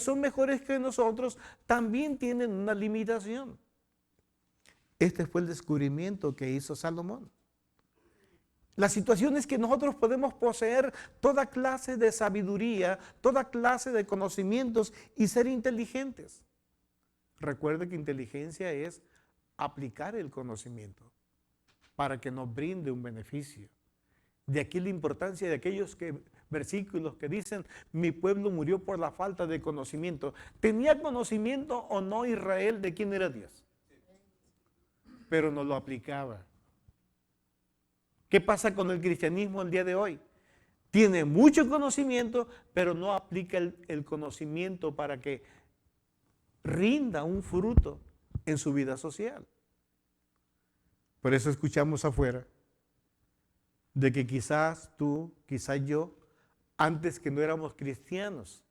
son mejores que nosotros también tienen una limitación. Este fue el descubrimiento que hizo Salomón. La situación es que nosotros podemos poseer toda clase de sabiduría, toda clase de conocimientos y ser inteligentes. Recuerde que inteligencia es aplicar el conocimiento para que nos brinde un beneficio. De aquí la importancia de aquellos versículos que dicen, mi pueblo murió por la falta de conocimiento. ¿Tenía conocimiento o no Israel de quién era Dios? Pero no lo aplicaba. ¿Qué pasa con el cristianismo el día de hoy? Tiene mucho conocimiento, pero no aplica el conocimiento para que rinda un fruto en su vida social. Por eso escuchamos afuera de que quizás tú, quizás yo, antes que no éramos cristianos,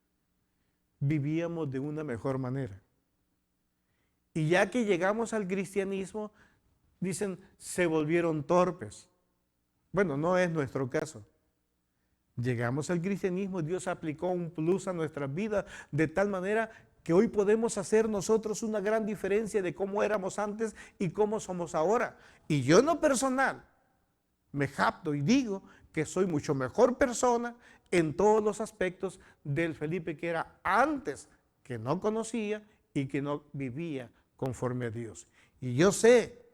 vivíamos de una mejor manera. Y ya que llegamos al cristianismo, dicen, se volvieron torpes. Bueno, no es nuestro caso. Llegamos al cristianismo, Dios aplicó un plus a nuestras vidas de tal manera que hoy podemos hacer nosotros una gran diferencia de cómo éramos antes y cómo somos ahora. Y yo en lo personal me jacto y digo que soy mucho mejor persona en todos los aspectos del Felipe que era antes, que no conocía y que no vivía conforme a Dios. Y yo sé,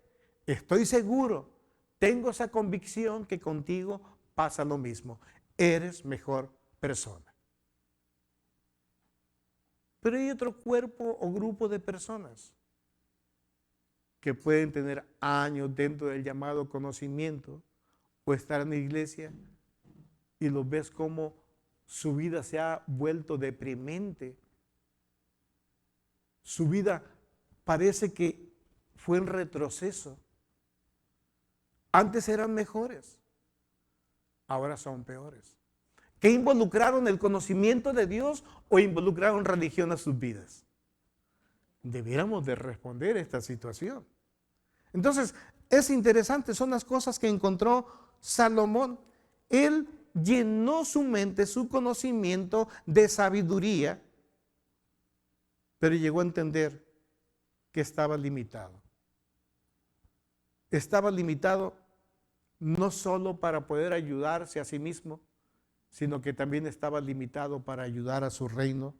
estoy seguro, tengo esa convicción que contigo pasa lo mismo. Eres mejor persona. Pero hay otro cuerpo o grupo de personas que pueden tener años dentro del llamado conocimiento o estar en la iglesia y los ves como su vida se ha vuelto deprimente. Su vida parece que fue en retroceso. Antes eran mejores, ahora son peores. ¿Qué involucraron el conocimiento de Dios o involucraron religión a sus vidas? Debiéramos de responder a esta situación. Entonces, es interesante, son las cosas que encontró Salomón. Él llenó su mente, su conocimiento de sabiduría, pero llegó a entender que estaba limitado. Estaba limitado no solo para poder ayudarse a sí mismo, sino que también estaba limitado para ayudar a su reino,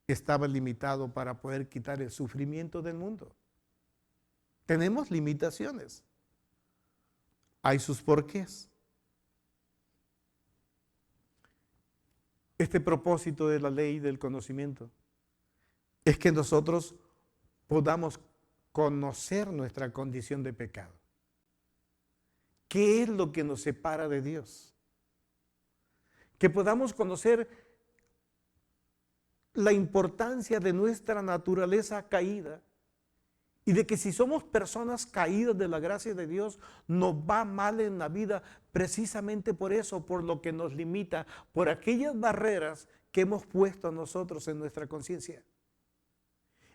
estaba limitado para poder quitar el sufrimiento del mundo. Tenemos limitaciones. Hay sus porqués. Este propósito de la ley del conocimiento es que nosotros podamos conocer nuestra condición de pecado. ¿Qué es lo que nos separa de Dios? Que podamos conocer la importancia de nuestra naturaleza caída y de que si somos personas caídas de la gracia de Dios, nos va mal en la vida precisamente por eso, por lo que nos limita, por aquellas barreras que hemos puesto nosotros en nuestra conciencia.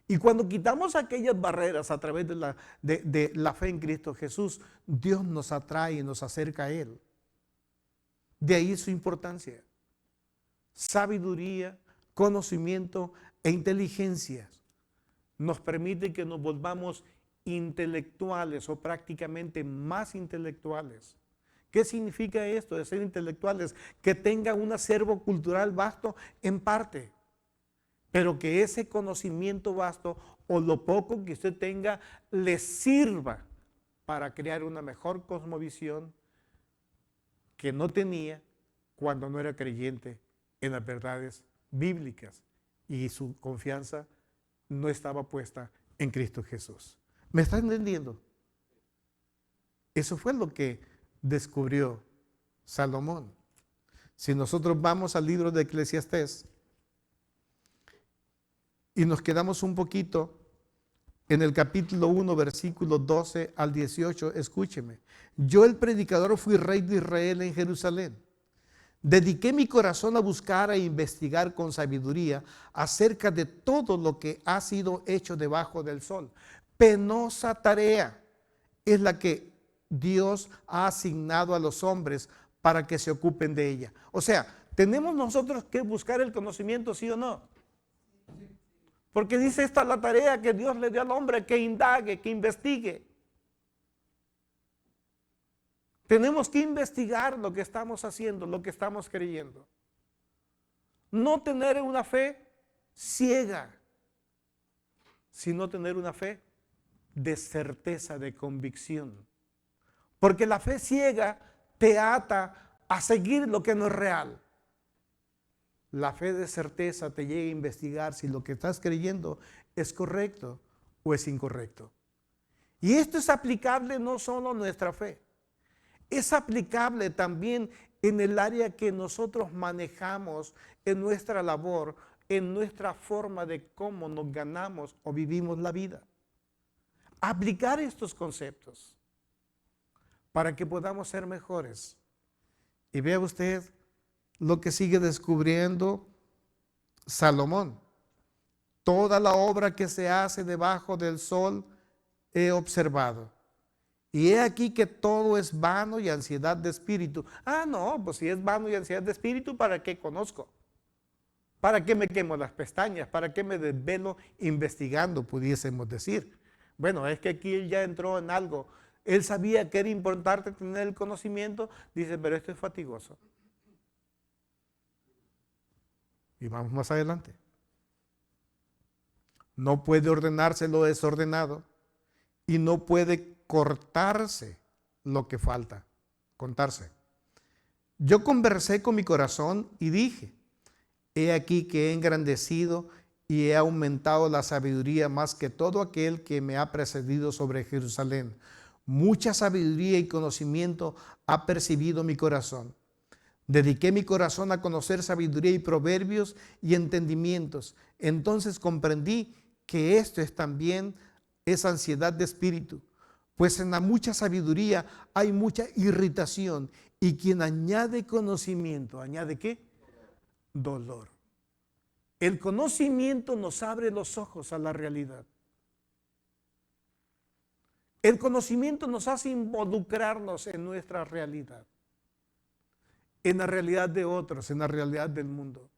Y cuando quitamos aquellas barreras a través de la fe en Cristo Jesús, Dios nos atrae y nos acerca a Él. De ahí su importancia. Sabiduría, conocimiento e inteligencia nos permite que nos volvamos intelectuales o prácticamente más intelectuales. ¿Qué significa esto de ser intelectuales? Que tengan un acervo cultural vasto en parte, pero que ese conocimiento vasto o lo poco que usted tenga le sirva para crear una mejor cosmovisión que no tenía cuando no era creyente en las verdades bíblicas y su confianza no estaba puesta en Cristo Jesús. ¿Me está entendiendo? Eso fue lo que descubrió Salomón. Si nosotros vamos al libro de Eclesiastés y nos quedamos un poquito en el capítulo 1, versículos 12 al 18, escúcheme. Yo, el predicador, fui rey de Israel en Jerusalén. Dediqué mi corazón a buscar e investigar con sabiduría acerca de todo lo que ha sido hecho debajo del sol. Penosa tarea es la que Dios ha asignado a los hombres para que se ocupen de ella. O sea, ¿tenemos nosotros que buscar el conocimiento, sí o no? Porque dice, esta es la tarea que Dios le dio al hombre, que indague, que investigue. Tenemos que investigar lo que estamos haciendo, lo que estamos creyendo. No tener una fe ciega, sino tener una fe de certeza, de convicción. Porque la fe ciega te ata a seguir lo que no es real. La fe de certeza te llega a investigar si lo que estás creyendo es correcto o es incorrecto. Y esto es aplicable no solo a nuestra fe, es aplicable también en el área que nosotros manejamos en nuestra labor, en nuestra forma de cómo nos ganamos o vivimos la vida. Aplicar estos conceptos para que podamos ser mejores. Y vea usted lo que sigue descubriendo Salomón. Toda la obra que se hace debajo del sol he observado. Y he aquí que todo es vano y ansiedad de espíritu. Ah, no, pues si es vano y ansiedad de espíritu, ¿para qué conozco? ¿Para qué me quemo las pestañas? ¿Para qué me desvelo investigando, pudiésemos decir? Bueno, es que aquí él ya entró en algo. Él sabía que era importante tener el conocimiento. Dice, pero esto es fatigoso. Y vamos más adelante. No puede ordenarse lo desordenado y no puede cortarse lo que falta, contarse. Yo conversé con mi corazón y dije, he aquí que he engrandecido y he aumentado la sabiduría más que todo aquel que me ha precedido sobre Jerusalén. Mucha sabiduría y conocimiento ha percibido mi corazón. Dediqué mi corazón a conocer sabiduría y proverbios y entendimientos. Entonces comprendí que esto es también ansiedad de espíritu. Pues en la mucha sabiduría hay mucha irritación. Y quien añade conocimiento, ¿añade qué? Dolor. El conocimiento nos abre los ojos a la realidad. El conocimiento nos hace involucrarnos en nuestra realidad, en la realidad de otros, en la realidad del mundo.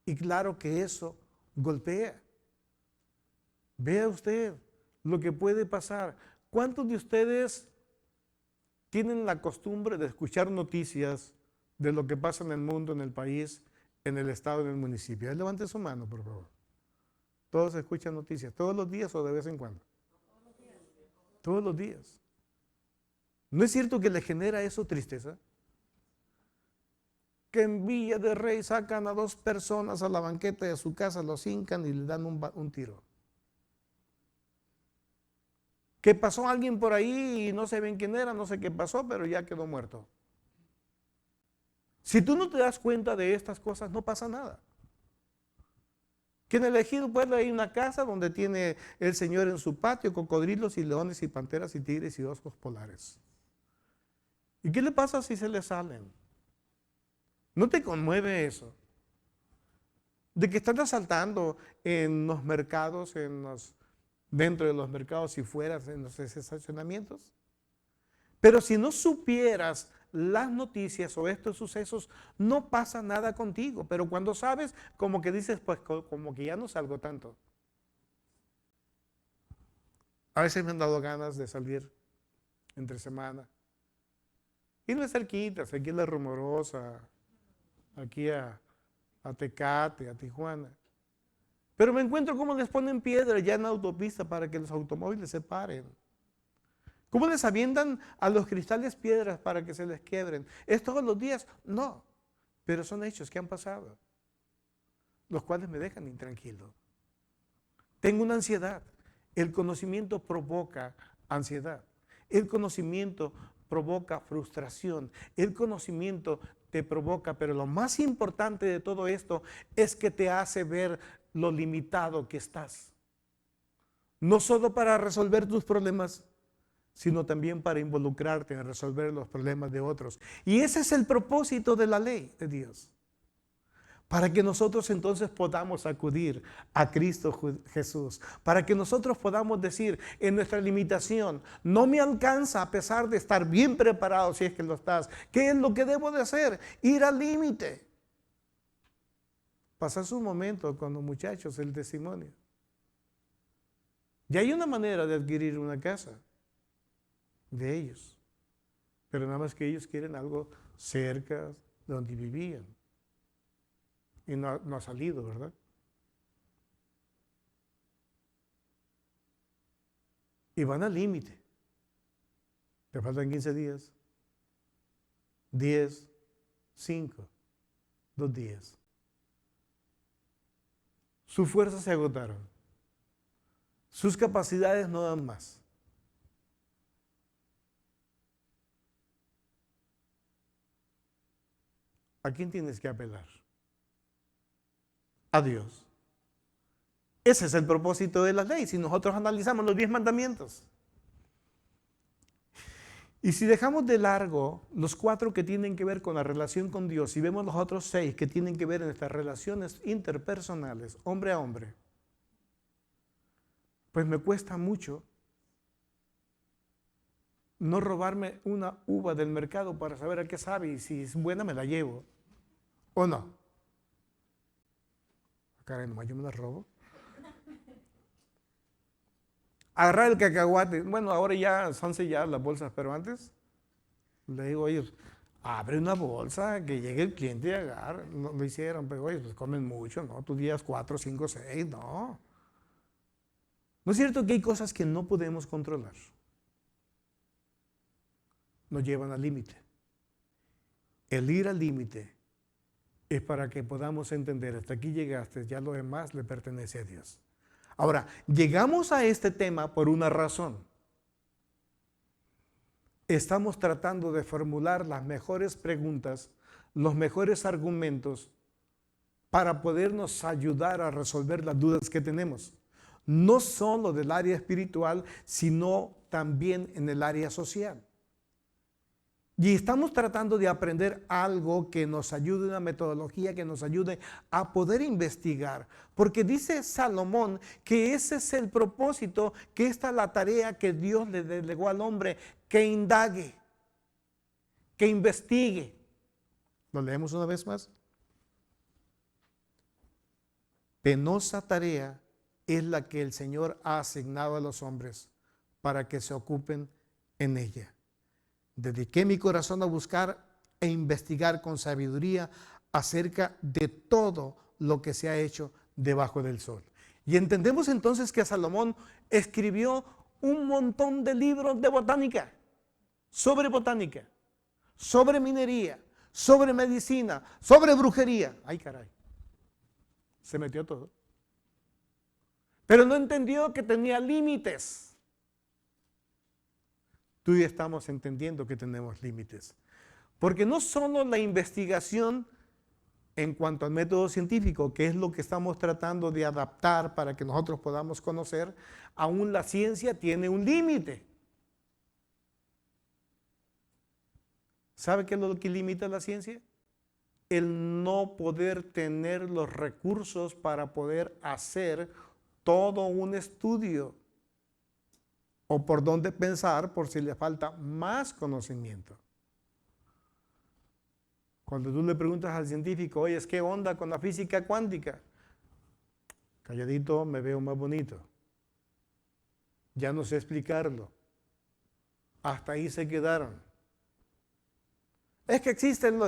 Y claro que eso golpea. Vea usted lo que puede pasar. ¿Cuántos de ustedes tienen la costumbre de escuchar noticias de lo que pasa en el mundo, en el país, en el estado, en el municipio? Levante su mano, por favor. Todos escuchan noticias, todos los días o de vez en cuando. Todos los días. ¿No es cierto que le genera eso tristeza? Que en Villa de Rey sacan a 2 personas a la banqueta de su casa, los hincan y le dan un tiro. Que pasó alguien por ahí y no se ven quién era, no sé qué pasó, pero ya quedó muerto. Si tú no te das cuenta de estas cosas, no pasa nada. Que en el Ejido Pueblo hay una casa donde tiene el Señor en su patio cocodrilos y leones y panteras y tigres y osos polares. ¿Y qué le pasa si se le salen? ¿No te conmueve eso? De que están asaltando en los mercados, dentro de los mercados y fuera, en los estacionamientos. Pero si no supieras las noticias o estos sucesos, no pasa nada contigo. Pero cuando sabes, como que dices, pues como que ya no salgo tanto. A veces me han dado ganas de salir entre semana. Irme cerquitas, aquí a La Rumorosa, aquí a Tecate, a Tijuana. Pero me encuentro cómo les ponen piedra ya en la autopista para que los automóviles se paren. ¿Cómo les avientan a los cristales piedras para que se les quiebren? ¿Es todos los días? No, pero son hechos que han pasado, los cuales me dejan intranquilo. Tengo una ansiedad. El conocimiento provoca ansiedad. El conocimiento provoca frustración. El conocimiento te provoca, pero lo más importante de todo esto es que te hace ver lo limitado que estás. No solo para resolver tus problemas, sino también para involucrarte en resolver los problemas de otros. Y ese es el propósito de la ley de Dios. Para que nosotros entonces podamos acudir a Cristo Jesús. Para que nosotros podamos decir en nuestra limitación, no me alcanza a pesar de estar bien preparado si es que lo estás. ¿Qué es lo que debo de hacer? Ir al límite. Pasas un momento con los muchachos, el testimonio. Ya hay una manera de adquirir una casa de ellos, pero nada más que ellos quieren algo cerca de donde vivían. Y no ha salido, ¿verdad? Y van al límite. Le faltan 15 días, 10, 5, 2 días. Sus fuerzas se agotaron. Sus capacidades no dan más. ¿A quién tienes que apelar? A Dios. Ese es el propósito de la ley. Si nosotros analizamos los 10 mandamientos. Y si dejamos de largo los 4 que tienen que ver con la relación con Dios y vemos los otros 6 que tienen que ver en nuestras relaciones interpersonales, hombre a hombre, pues me cuesta mucho no robarme una uva del mercado para saber a qué sabe y si es buena me la llevo o no. Caray, nomás yo me la robo. Agarrar el cacahuate. Bueno, ahora ya son selladas las bolsas, pero antes le digo a ellos, abre una bolsa, que llegue el cliente y agarre. No lo hicieron, pero oye, pues comen mucho, ¿no? Tú días 4, 5, 6, no. ¿No es cierto que hay cosas que no podemos controlar? Nos llevan al límite. El ir al límite es para que podamos entender, hasta aquí llegaste, ya lo demás le pertenece a Dios. Ahora, llegamos a este tema por una razón. Estamos tratando de formular las mejores preguntas, los mejores argumentos para podernos ayudar a resolver las dudas que tenemos. No solo del área espiritual, sino también en el área social. Y estamos tratando de aprender algo que nos ayude, una metodología que nos ayude a poder investigar. Porque dice Salomón que ese es el propósito, que esta es la tarea que Dios le delegó al hombre, que indague, que investigue. ¿Lo leemos una vez más? Penosa tarea es la que el Señor ha asignado a los hombres para que se ocupen en ella. Dediqué mi corazón a buscar e investigar con sabiduría acerca de todo lo que se ha hecho debajo del sol. Y entendemos entonces que Salomón escribió un montón de libros de botánica, sobre minería, sobre medicina, sobre brujería. Ay, caray, se metió todo. Pero no entendió que tenía límites. Tú y yo estamos entendiendo que tenemos límites. Porque no solo la investigación en cuanto al método científico, que es lo que estamos tratando de adaptar para que nosotros podamos conocer, aún la ciencia tiene un límite. ¿Sabe qué es lo que limita la ciencia? El no poder tener los recursos para poder hacer todo un estudio. O por dónde pensar por si le falta más conocimiento. Cuando tú le preguntas al científico, oye, ¿qué onda con la física cuántica? Calladito me veo más bonito. Ya no sé explicarlo. Hasta ahí se quedaron. Es que existen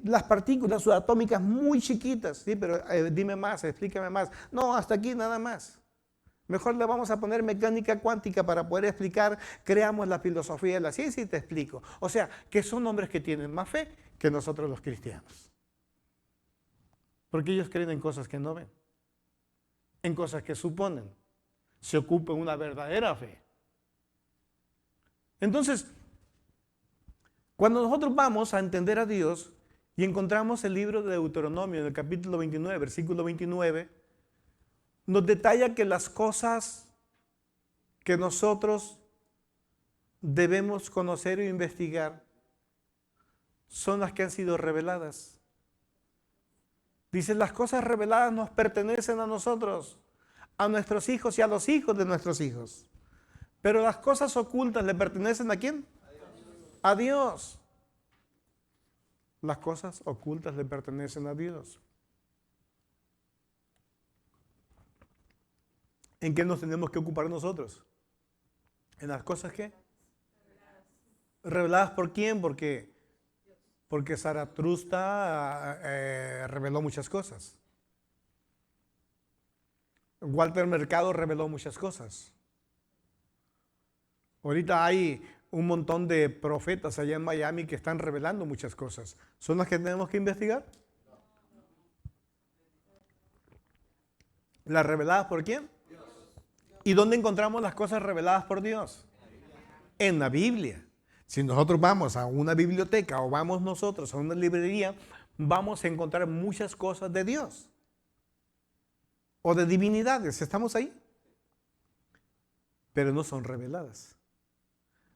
las partículas subatómicas muy chiquitas. Sí, pero dime más, explícame más. No, hasta aquí nada más. Mejor le vamos a poner mecánica cuántica para poder explicar, creamos la filosofía de la ciencia y te explico. O sea, que son hombres que tienen más fe que nosotros los cristianos. Porque ellos creen en cosas que no ven, en cosas que suponen. Se ocupan una verdadera fe. Entonces, cuando nosotros vamos a entender a Dios y encontramos el libro de Deuteronomio en el capítulo 29, versículo 29, nos detalla que las cosas que nosotros debemos conocer e investigar son las que han sido reveladas. Dice, las cosas reveladas nos pertenecen a nosotros, a nuestros hijos y a los hijos de nuestros hijos. Pero las cosas ocultas le pertenecen ¿a quién? A Dios. Las cosas ocultas le pertenecen a Dios. ¿En qué nos tenemos que ocupar nosotros? ¿En las cosas qué? ¿Reveladas por quién? Porque Zaratustra reveló muchas cosas. Walter Mercado reveló muchas cosas. Ahorita hay un montón de profetas allá en Miami que están revelando muchas cosas. ¿Son las que tenemos que investigar? ¿Las reveladas por quién? ¿Y dónde encontramos las cosas reveladas por Dios? En la Biblia. Si nosotros vamos a una biblioteca o vamos nosotros a una librería, vamos a encontrar muchas cosas de Dios o de divinidades. ¿Estamos ahí? Pero no son reveladas.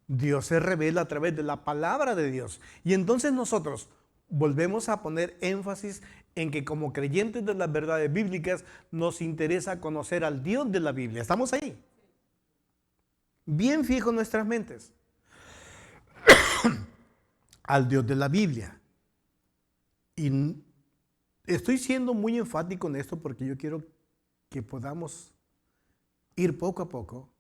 Dios se revela a través de la palabra de Dios. Y entonces nosotros volvemos a poner énfasis en que como creyentes de las verdades bíblicas nos interesa conocer al Dios de la Biblia. ¿Estamos ahí? Bien fijo en nuestras mentes. Al Dios de la Biblia. Y estoy siendo muy enfático en esto porque yo quiero que podamos ir poco a poco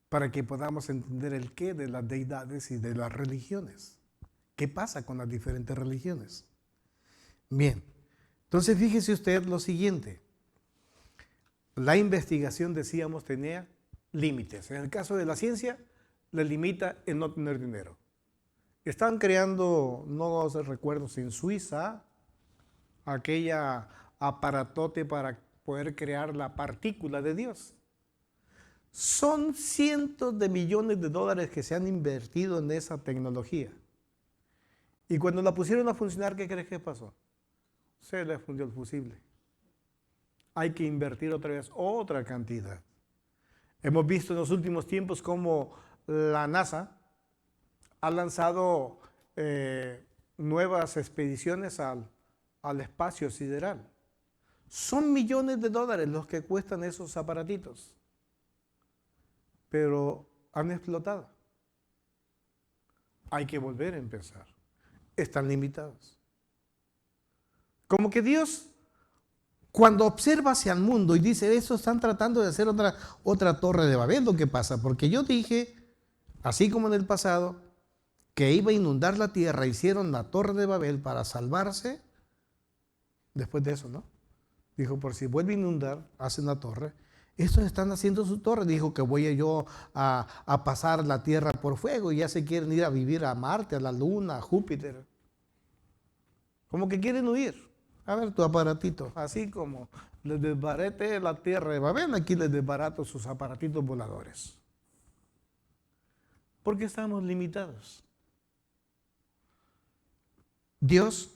para que podamos entender el qué de las deidades y de las religiones. ¿Qué pasa con las diferentes religiones? Bien, entonces fíjese usted lo siguiente. La investigación, decíamos, tenía límites. En el caso de la ciencia, le limita el no tener dinero. Están creando, no recuerdo si en Suiza, aquella aparatote para poder crear la partícula de Dios. Son cientos de millones de dólares que se han invertido en esa tecnología. Y cuando la pusieron a funcionar, ¿qué crees que pasó? Se le fundió el fusible. Hay que invertir otra vez otra cantidad. Hemos visto en los últimos tiempos cómo la NASA ha lanzado nuevas expediciones al espacio sideral. Son millones de dólares los que cuestan esos aparatitos, pero han explotado. Hay que volver a empezar. Están limitados. Como que Dios, cuando observa hacia el mundo y dice, eso están tratando de hacer otra torre de Babel, lo que pasa, porque yo dije, así como en el pasado, que iba a inundar la tierra, hicieron la torre de Babel para salvarse. Después de eso, ¿no? Dijo, por si vuelve a inundar, hacen la torre. Estos están haciendo su torre. Dijo que voy yo a pasar la tierra por fuego y ya se quieren ir a vivir a Marte, a la Luna, a Júpiter. Como que quieren huir. A ver tu aparatito. Así como les desbarate la tierra de Babel, aquí les desbarato sus aparatitos voladores. Porque estamos limitados. Dios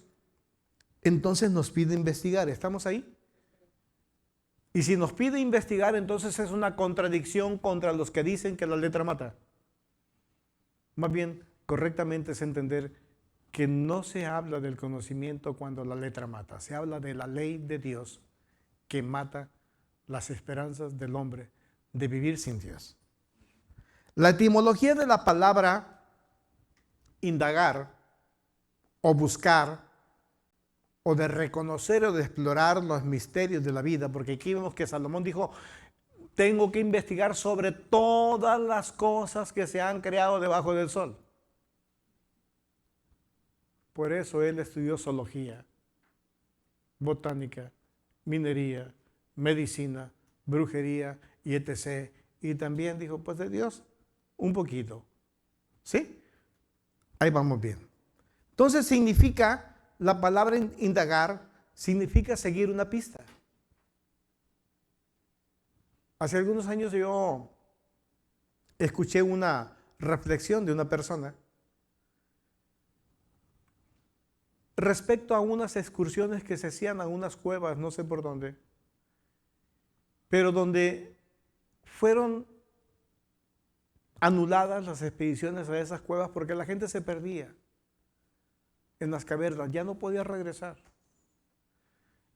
entonces nos pide investigar. ¿Estamos ahí? Y si nos pide investigar, entonces es una contradicción contra los que dicen que la letra mata. Más bien, correctamente es entender que no se habla del conocimiento cuando la letra mata. Se habla de la ley de Dios que mata las esperanzas del hombre de vivir sin Dios. La etimología de la palabra indagar o buscar o de reconocer o de explorar los misterios de la vida, porque aquí vemos que Salomón dijo, tengo que investigar sobre todas las cosas que se han creado debajo del sol. Por eso él estudió zoología, botánica, minería, medicina, brujería y etc. Y también dijo, pues de Dios, un poquito. ¿Sí? Ahí vamos bien. Entonces significa, la palabra indagar, significa seguir una pista. Hace algunos años yo escuché una reflexión de una persona respecto a unas excursiones que se hacían a unas cuevas, no sé por dónde, pero donde fueron anuladas las expediciones a esas cuevas porque la gente se perdía en las cavernas, ya no podía regresar.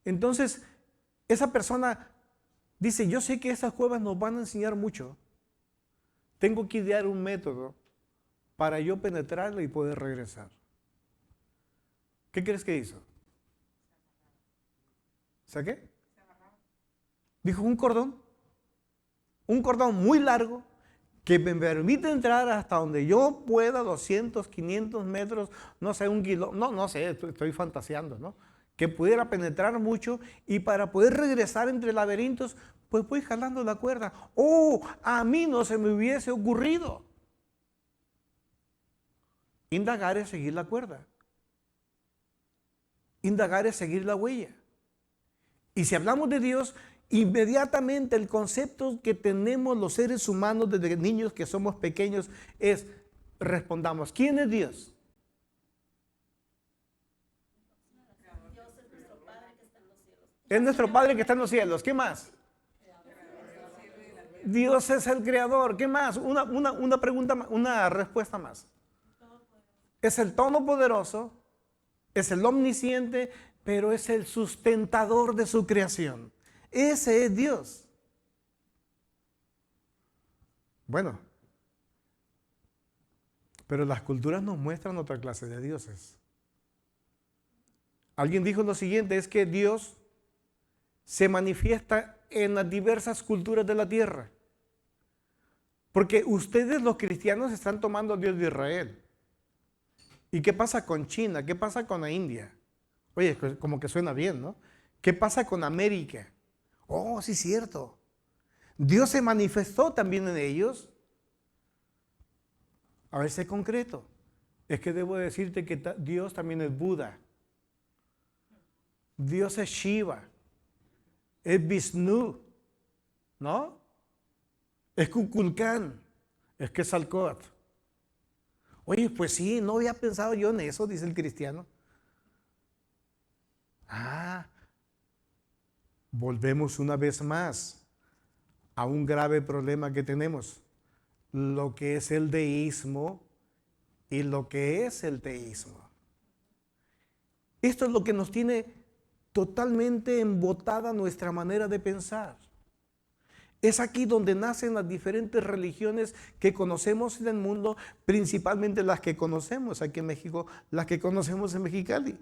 Entonces, esa persona dice, yo sé que esas cuevas nos van a enseñar mucho, tengo que idear un método para yo penetrarla y poder regresar. ¿Qué crees que hizo? ¿Saqué? Dijo un cordón. un cordón muy largo que me permite entrar hasta donde yo pueda, 200, 500 metros, no sé, un kilómetro, no sé, estoy fantaseando, ¿no? Que pudiera penetrar mucho y para poder regresar entre laberintos, pues voy jalando la cuerda. ¡Oh! A mí no se me hubiese ocurrido. Indagar es seguir la cuerda. Indagar es seguir la huella. Y si hablamos de Dios, inmediatamente el concepto que tenemos los seres humanos desde niños que somos pequeños es, respondamos, ¿quién es Dios? Es nuestro Padre que está en los cielos. ¿Qué más? Dios es el creador. ¿Qué más? Una pregunta, una respuesta más. Es el todopoderoso, es el omnisciente, pero es el sustentador de su creación. Ese es Dios. Bueno, pero las culturas nos muestran otra clase de dioses. Alguien dijo lo siguiente, es que Dios se manifiesta en las diversas culturas de la tierra. Porque ustedes los cristianos están tomando al Dios de Israel. ¿Y qué pasa con China? ¿Qué pasa con la India? Oye, como que suena bien, ¿no? ¿Qué pasa con América? Oh, sí es cierto. Dios se manifestó también en ellos. A ver si es concreto. Es que debo decirte que Dios también es Buda. Dios es Shiva. Es Vishnu. ¿No? Es Kukulcán. Es Quetzalcóatl. Oye, pues sí, no había pensado yo en eso, dice el cristiano. Volvemos una vez más a un grave problema que tenemos. Lo que es el deísmo y lo que es el teísmo. Esto es lo que nos tiene totalmente embotada nuestra manera de pensar. Es aquí donde nacen las diferentes religiones que conocemos en el mundo, principalmente las que conocemos aquí en México, las que conocemos en Mexicali.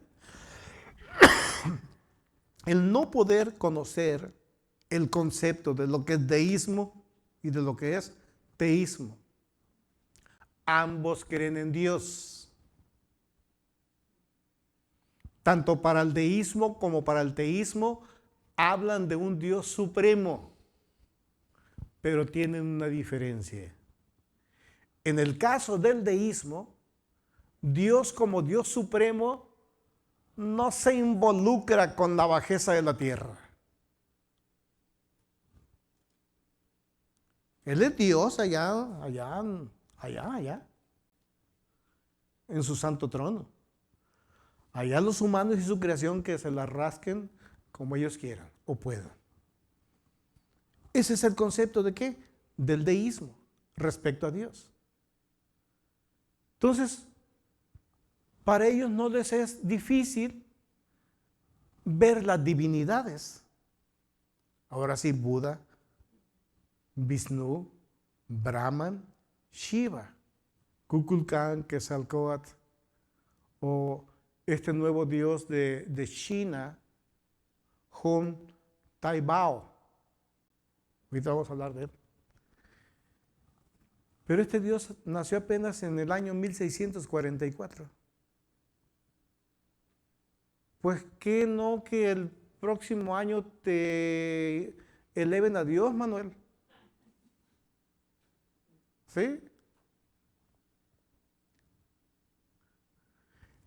El no poder conocer el concepto de lo que es deísmo y de lo que es teísmo. Ambos creen en Dios. Tanto para el deísmo como para el teísmo hablan de un Dios supremo, pero tienen una diferencia. En el caso del deísmo, Dios como Dios supremo no se involucra con la bajeza de la tierra. Él es Dios allá, en su santo trono. Allá los humanos y su creación que se la rasquen como ellos quieran o puedan. Ese es el concepto de ¿qué? Del deísmo respecto a Dios. Entonces, para ellos no les es difícil ver las divinidades. Ahora sí, Buda, Vishnu, Brahman, Shiva, Kukulcán, Quetzalcóatl, o este nuevo dios de China, Hun Taibao. Ahorita vamos a hablar de él. Pero este dios nació apenas en el año 1644. Pues ¿qué no que el próximo año te eleven a Dios, Manuel? ¿Sí?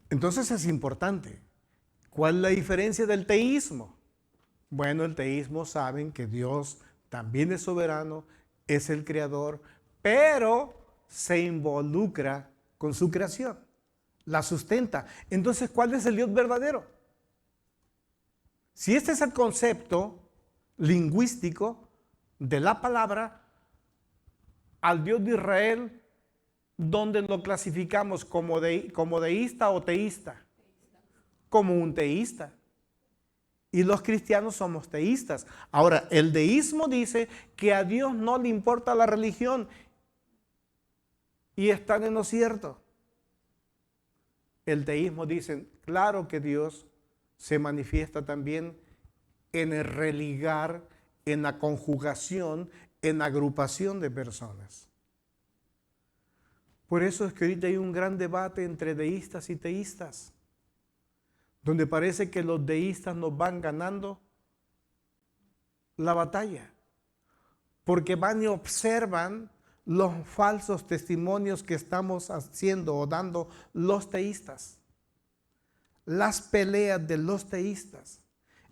Entonces es importante. ¿Cuál es la diferencia del teísmo? Bueno, el teísmo saben que Dios también es soberano, es el creador, pero se involucra con su creación, la sustenta. Entonces, ¿cuál es el Dios verdadero? Si este es el concepto lingüístico de la palabra, al Dios de Israel, ¿dónde lo clasificamos? ¿Como deísta o teísta? Como un teísta. Y los cristianos somos teístas. Ahora, el deísmo dice que a Dios no le importa la religión. Y están en lo cierto. El teísmo dice, claro que Dios se manifiesta también en el religar, en la conjugación, en agrupación de personas. Por eso es que ahorita hay un gran debate entre deístas y teístas, donde parece que los deístas nos van ganando la batalla, porque van y observan los falsos testimonios que estamos haciendo o dando los teístas, las peleas de los teístas,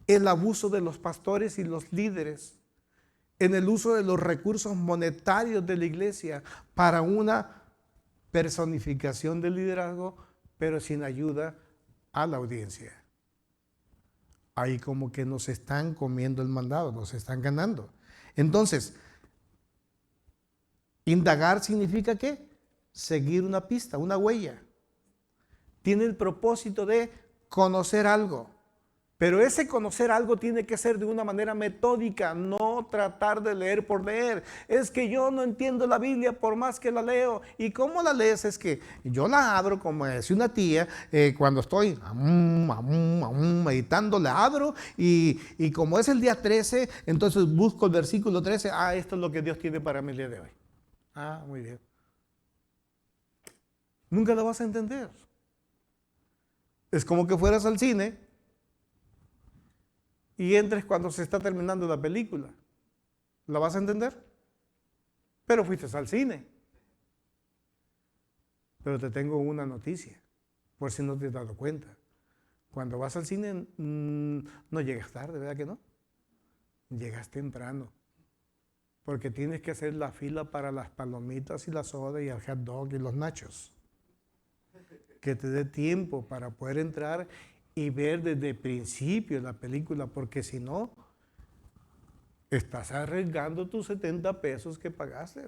el abuso de los pastores y los líderes, en el uso de los recursos monetarios de la iglesia para una personificación del liderazgo, pero sin ayuda a la audiencia. Ahí como que nos están comiendo el mandado, nos están ganando. Entonces, indagar significa ¿qué? Seguir una pista, una huella. Tiene el propósito de conocer algo. Pero ese conocer algo tiene que ser de una manera metódica, no tratar de leer por leer. Es que yo no entiendo la Biblia por más que la leo. ¿Y cómo la lees? Es que yo la abro, como decía una tía, cuando estoy meditando, la abro y como es el día 13, entonces busco el versículo 13. Esto es lo que Dios tiene para mí el día de hoy. Muy bien. Nunca la vas a entender. Es como que fueras al cine y entres cuando se está terminando la película. ¿La vas a entender? Pero fuiste al cine. Pero te tengo una noticia, por si no te has dado cuenta. Cuando vas al cine no llegas tarde, ¿verdad que no? Llegas temprano. Porque tienes que hacer la fila para las palomitas y la soda y el hot dog y los nachos. Que te dé tiempo para poder entrar y ver desde el principio la película, porque si no, estás arriesgando tus 70 pesos que pagaste.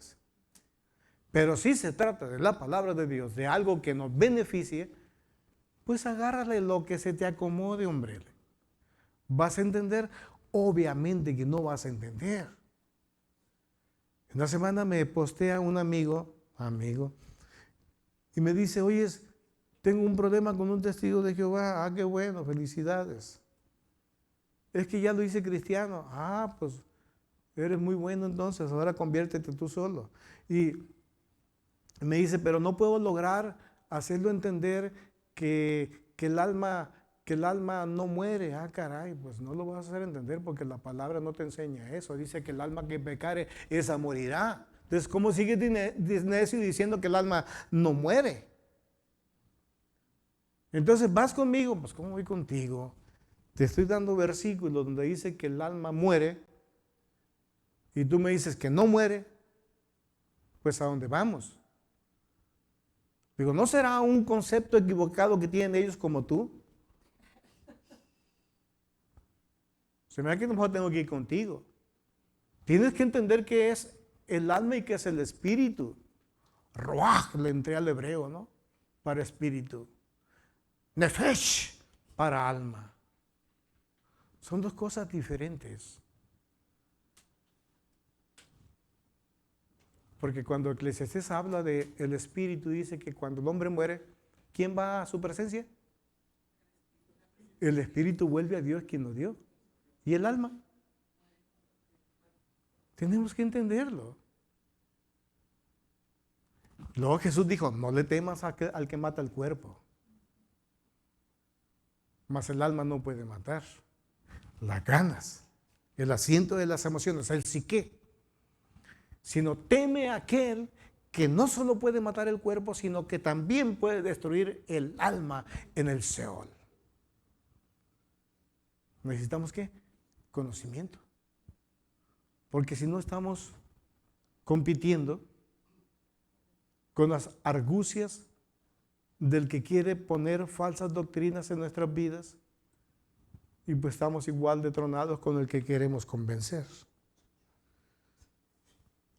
Pero si se trata de la palabra de Dios, de algo que nos beneficie, pues agárrale lo que se te acomode, hombre. ¿Vas a entender? Obviamente que no vas a entender. Una semana me postea un amigo, y me dice, oye, tengo un problema con un testigo de Jehová. Qué bueno, felicidades. Es que ya lo hice cristiano. Pues eres muy bueno entonces, ahora conviértete tú solo. Y me dice, pero no puedo lograr hacerlo entender que el alma no muere. Caray, pues no lo vas a hacer entender porque la palabra no te enseña eso. Dice que el alma que pecare, esa morirá. Entonces, ¿cómo sigues necio diciendo que el alma no muere? Entonces, ¿vas conmigo? Pues, ¿cómo voy contigo? Te estoy dando versículos donde dice que el alma muere y tú me dices que no muere. Pues, ¿a dónde vamos? Digo, ¿no será un concepto equivocado que tienen ellos como tú? Se me da que a lo mejor tengo que ir contigo. Tienes que entender qué es el alma y qué es el espíritu. Ruach, le entré al hebreo, ¿no? Para espíritu. Nefesh, para alma. Son dos cosas diferentes. Porque cuando Eclesiastés habla del espíritu, dice que cuando el hombre muere, ¿quién va a su presencia? El espíritu vuelve a Dios quien lo dio. ¿Y el alma? Tenemos que entenderlo. Luego Jesús dijo, no le temas al que mata el cuerpo. Mas el alma no puede matar. Las ganas, el asiento de las emociones, el psique. Sino teme a aquel que no solo puede matar el cuerpo, sino que también puede destruir el alma en el Seol. ¿Necesitamos qué? Conocimiento. Porque si no estamos compitiendo con las argucias del que quiere poner falsas doctrinas en nuestras vidas, y pues estamos igual de tronados con el que queremos convencer.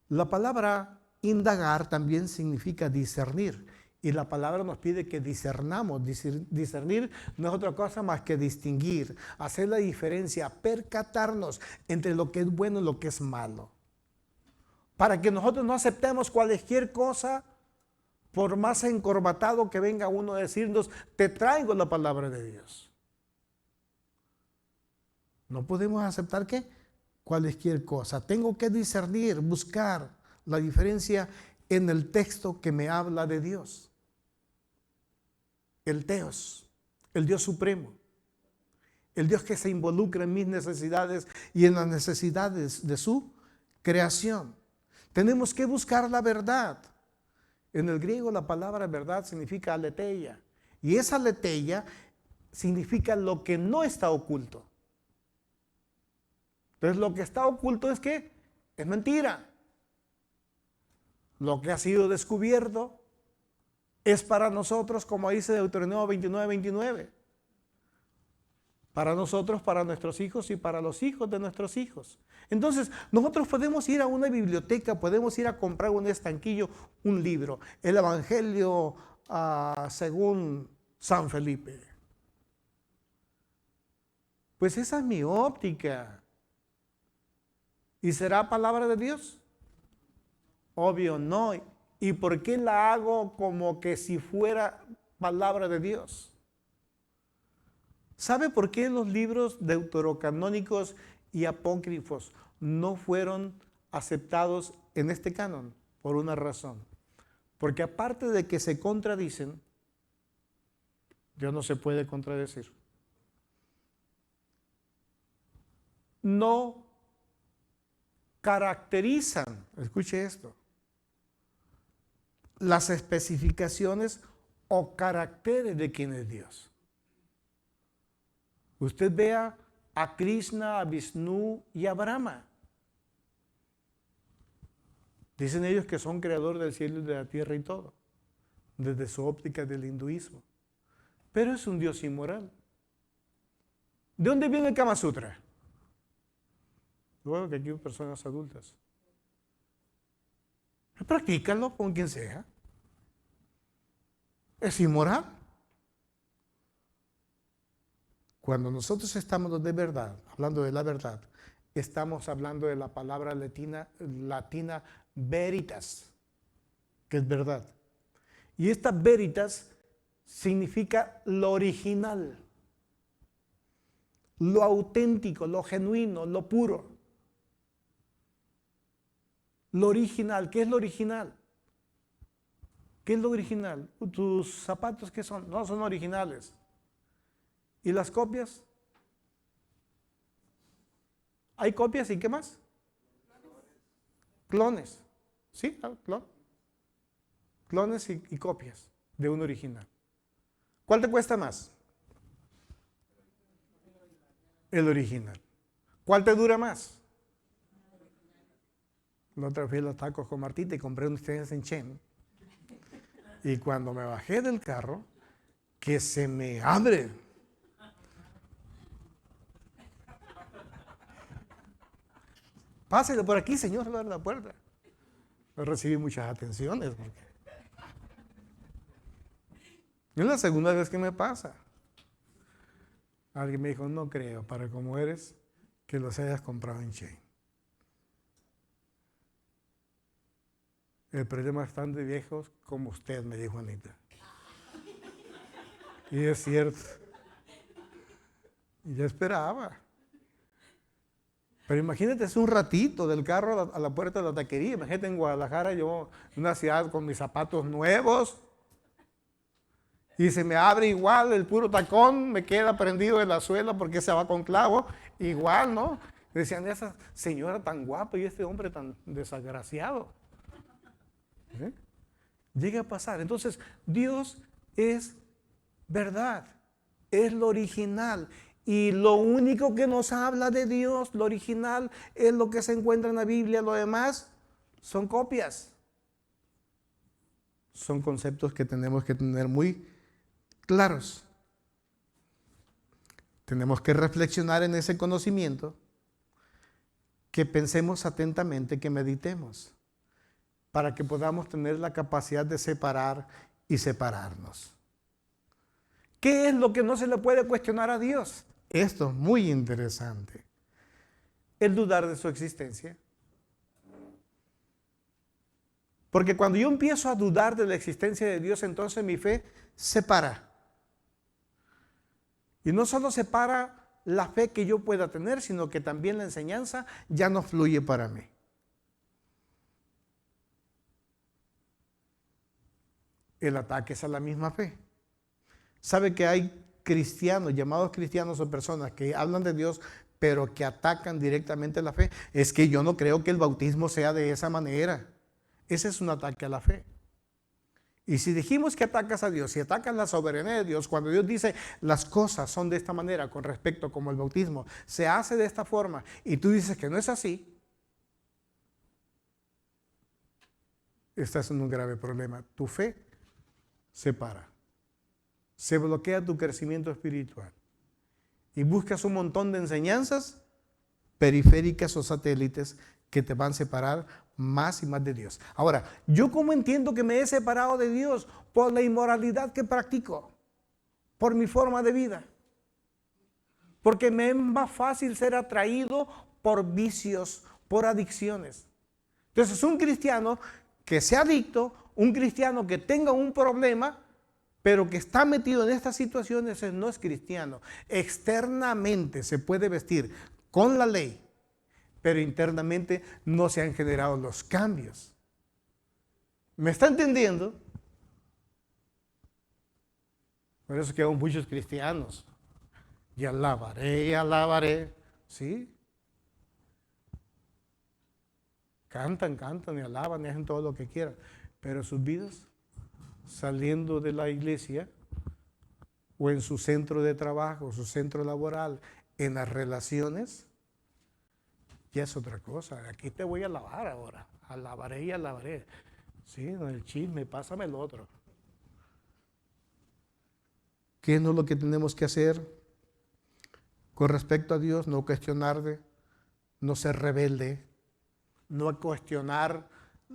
La palabra indagar también significa discernir, y la palabra nos pide que discernamos. Discernir no es otra cosa más que distinguir, hacer la diferencia, percatarnos entre lo que es bueno y lo que es malo, para que nosotros no aceptemos cualquier cosa. Por más encorbatado que venga uno a decirnos, te traigo la palabra de Dios. No podemos aceptar ¿qué? cualquier cosa. Tengo que discernir, buscar la diferencia en el texto que me habla de Dios. El Teos, el Dios supremo, el Dios que se involucra en mis necesidades y en las necesidades de su creación. Tenemos que buscar la verdad. En el griego la palabra verdad significa aletheia, y esa aletheia significa lo que no está oculto. Entonces lo que está oculto es que es mentira. Lo que ha sido descubierto es para nosotros, como dice Deuteronomio 29:29. Para nosotros, para nuestros hijos y para los hijos de nuestros hijos. Entonces, nosotros podemos ir a una biblioteca, podemos ir a comprar un estanquillo, un libro, el Evangelio según San Felipe. Pues esa es mi óptica. ¿Y será palabra de Dios? Obvio no. ¿Y por qué la hago como que si fuera palabra de Dios? ¿Sabe por qué los libros deuterocanónicos y apócrifos no fueron aceptados en este canon? Por una razón. Porque aparte de que se contradicen, Dios no se puede contradecir. No caracterizan, escuche esto, las especificaciones o caracteres de quién es Dios. Usted vea a Krishna, a Vishnu y a Brahma. Dicen ellos que son creadores del cielo y de la tierra y todo, desde su óptica del hinduismo. Pero es un Dios inmoral. ¿De dónde viene el Kama Sutra? Luego que aquí hay personas adultas. Practícalo con quien sea. Es inmoral. Cuando nosotros estamos de verdad, hablando de la verdad, estamos hablando de la palabra latina veritas, que es verdad. Y esta veritas significa lo original, lo auténtico, lo genuino, lo puro. Lo original, ¿qué es lo original? ¿Qué es lo original? ¿Tus zapatos qué son? No son originales. ¿Y las copias? ¿Hay copias y qué más? Clones. ¿Sí? Clones y copias de un original. ¿Cuál te cuesta más? El original. ¿Cuál te dura más? La otra vez fui a los tacos con Martita y compré unos tenis en Chen. Y cuando me bajé del carro, que se me abre. Pásele por aquí, señor, abre la puerta. No recibí muchas atenciones. Es la segunda vez que me pasa. Alguien me dijo, no creo, para como eres, que los hayas comprado en Shein. El problema es tan de viejos como usted, me dijo Anita. Y es cierto. Y yo esperaba. Pero imagínate, es un ratito del carro a la puerta de la taquería. Imagínate en Guadalajara, yo en una ciudad con mis zapatos nuevos. Y se me abre igual el puro tacón, me queda prendido de la suela porque se va con clavo. Igual, ¿no? Decían, esa señora tan guapa y este hombre tan desgraciado. ¿Eh? Llega a pasar. Entonces, Dios es verdad, es lo original. Y lo único que nos habla de Dios, lo original, es lo que se encuentra en la Biblia. Lo demás son copias. Son conceptos que tenemos que tener muy claros. Tenemos que reflexionar en ese conocimiento, que pensemos atentamente, que meditemos, para que podamos tener la capacidad de separar y separarnos. ¿Qué es lo que no se le puede cuestionar a Dios? Esto es muy interesante. El dudar de su existencia. Porque cuando yo empiezo a dudar de la existencia de Dios, entonces mi fe se para. Y no solo se para la fe que yo pueda tener, sino que también la enseñanza ya no fluye para mí. El ataque es a la misma fe. ¿Sabe que hay cristianos, llamados cristianos o personas que hablan de Dios, pero que atacan directamente la fe? Es que yo no creo que el bautismo sea de esa manera. Ese es un ataque a la fe. Y si dijimos que atacas a Dios, si atacas la soberanía de Dios, cuando Dios dice las cosas son de esta manera con respecto como el bautismo, se hace de esta forma, y tú dices que no es así, estás en un grave problema. Tu fe se para. Se bloquea tu crecimiento espiritual. Y buscas un montón de enseñanzas periféricas o satélites que te van a separar más y más de Dios. Ahora, ¿yo cómo entiendo que me he separado de Dios? Por la inmoralidad que practico, por mi forma de vida. Porque me es más fácil ser atraído por vicios, por adicciones. Entonces, un cristiano que sea adicto, un cristiano que tenga un problema, pero que está metido en estas situaciones, no es cristiano. Externamente se puede vestir con la ley, pero internamente no se han generado los cambios. ¿Me está entendiendo? Por eso que hay muchos cristianos. Y alabaré. ¿Sí? Cantan y alaban y hacen todo lo que quieran. Pero sus vidas, saliendo de la iglesia, o en su centro de trabajo, su centro laboral, en las relaciones, ya es otra cosa. Aquí te voy a alabar ahora. Alabaré y alabaré. Sí, en el chisme, pásame el otro. ¿Qué es lo que tenemos que hacer con respecto a Dios? No cuestionarle, no ser rebelde, no cuestionar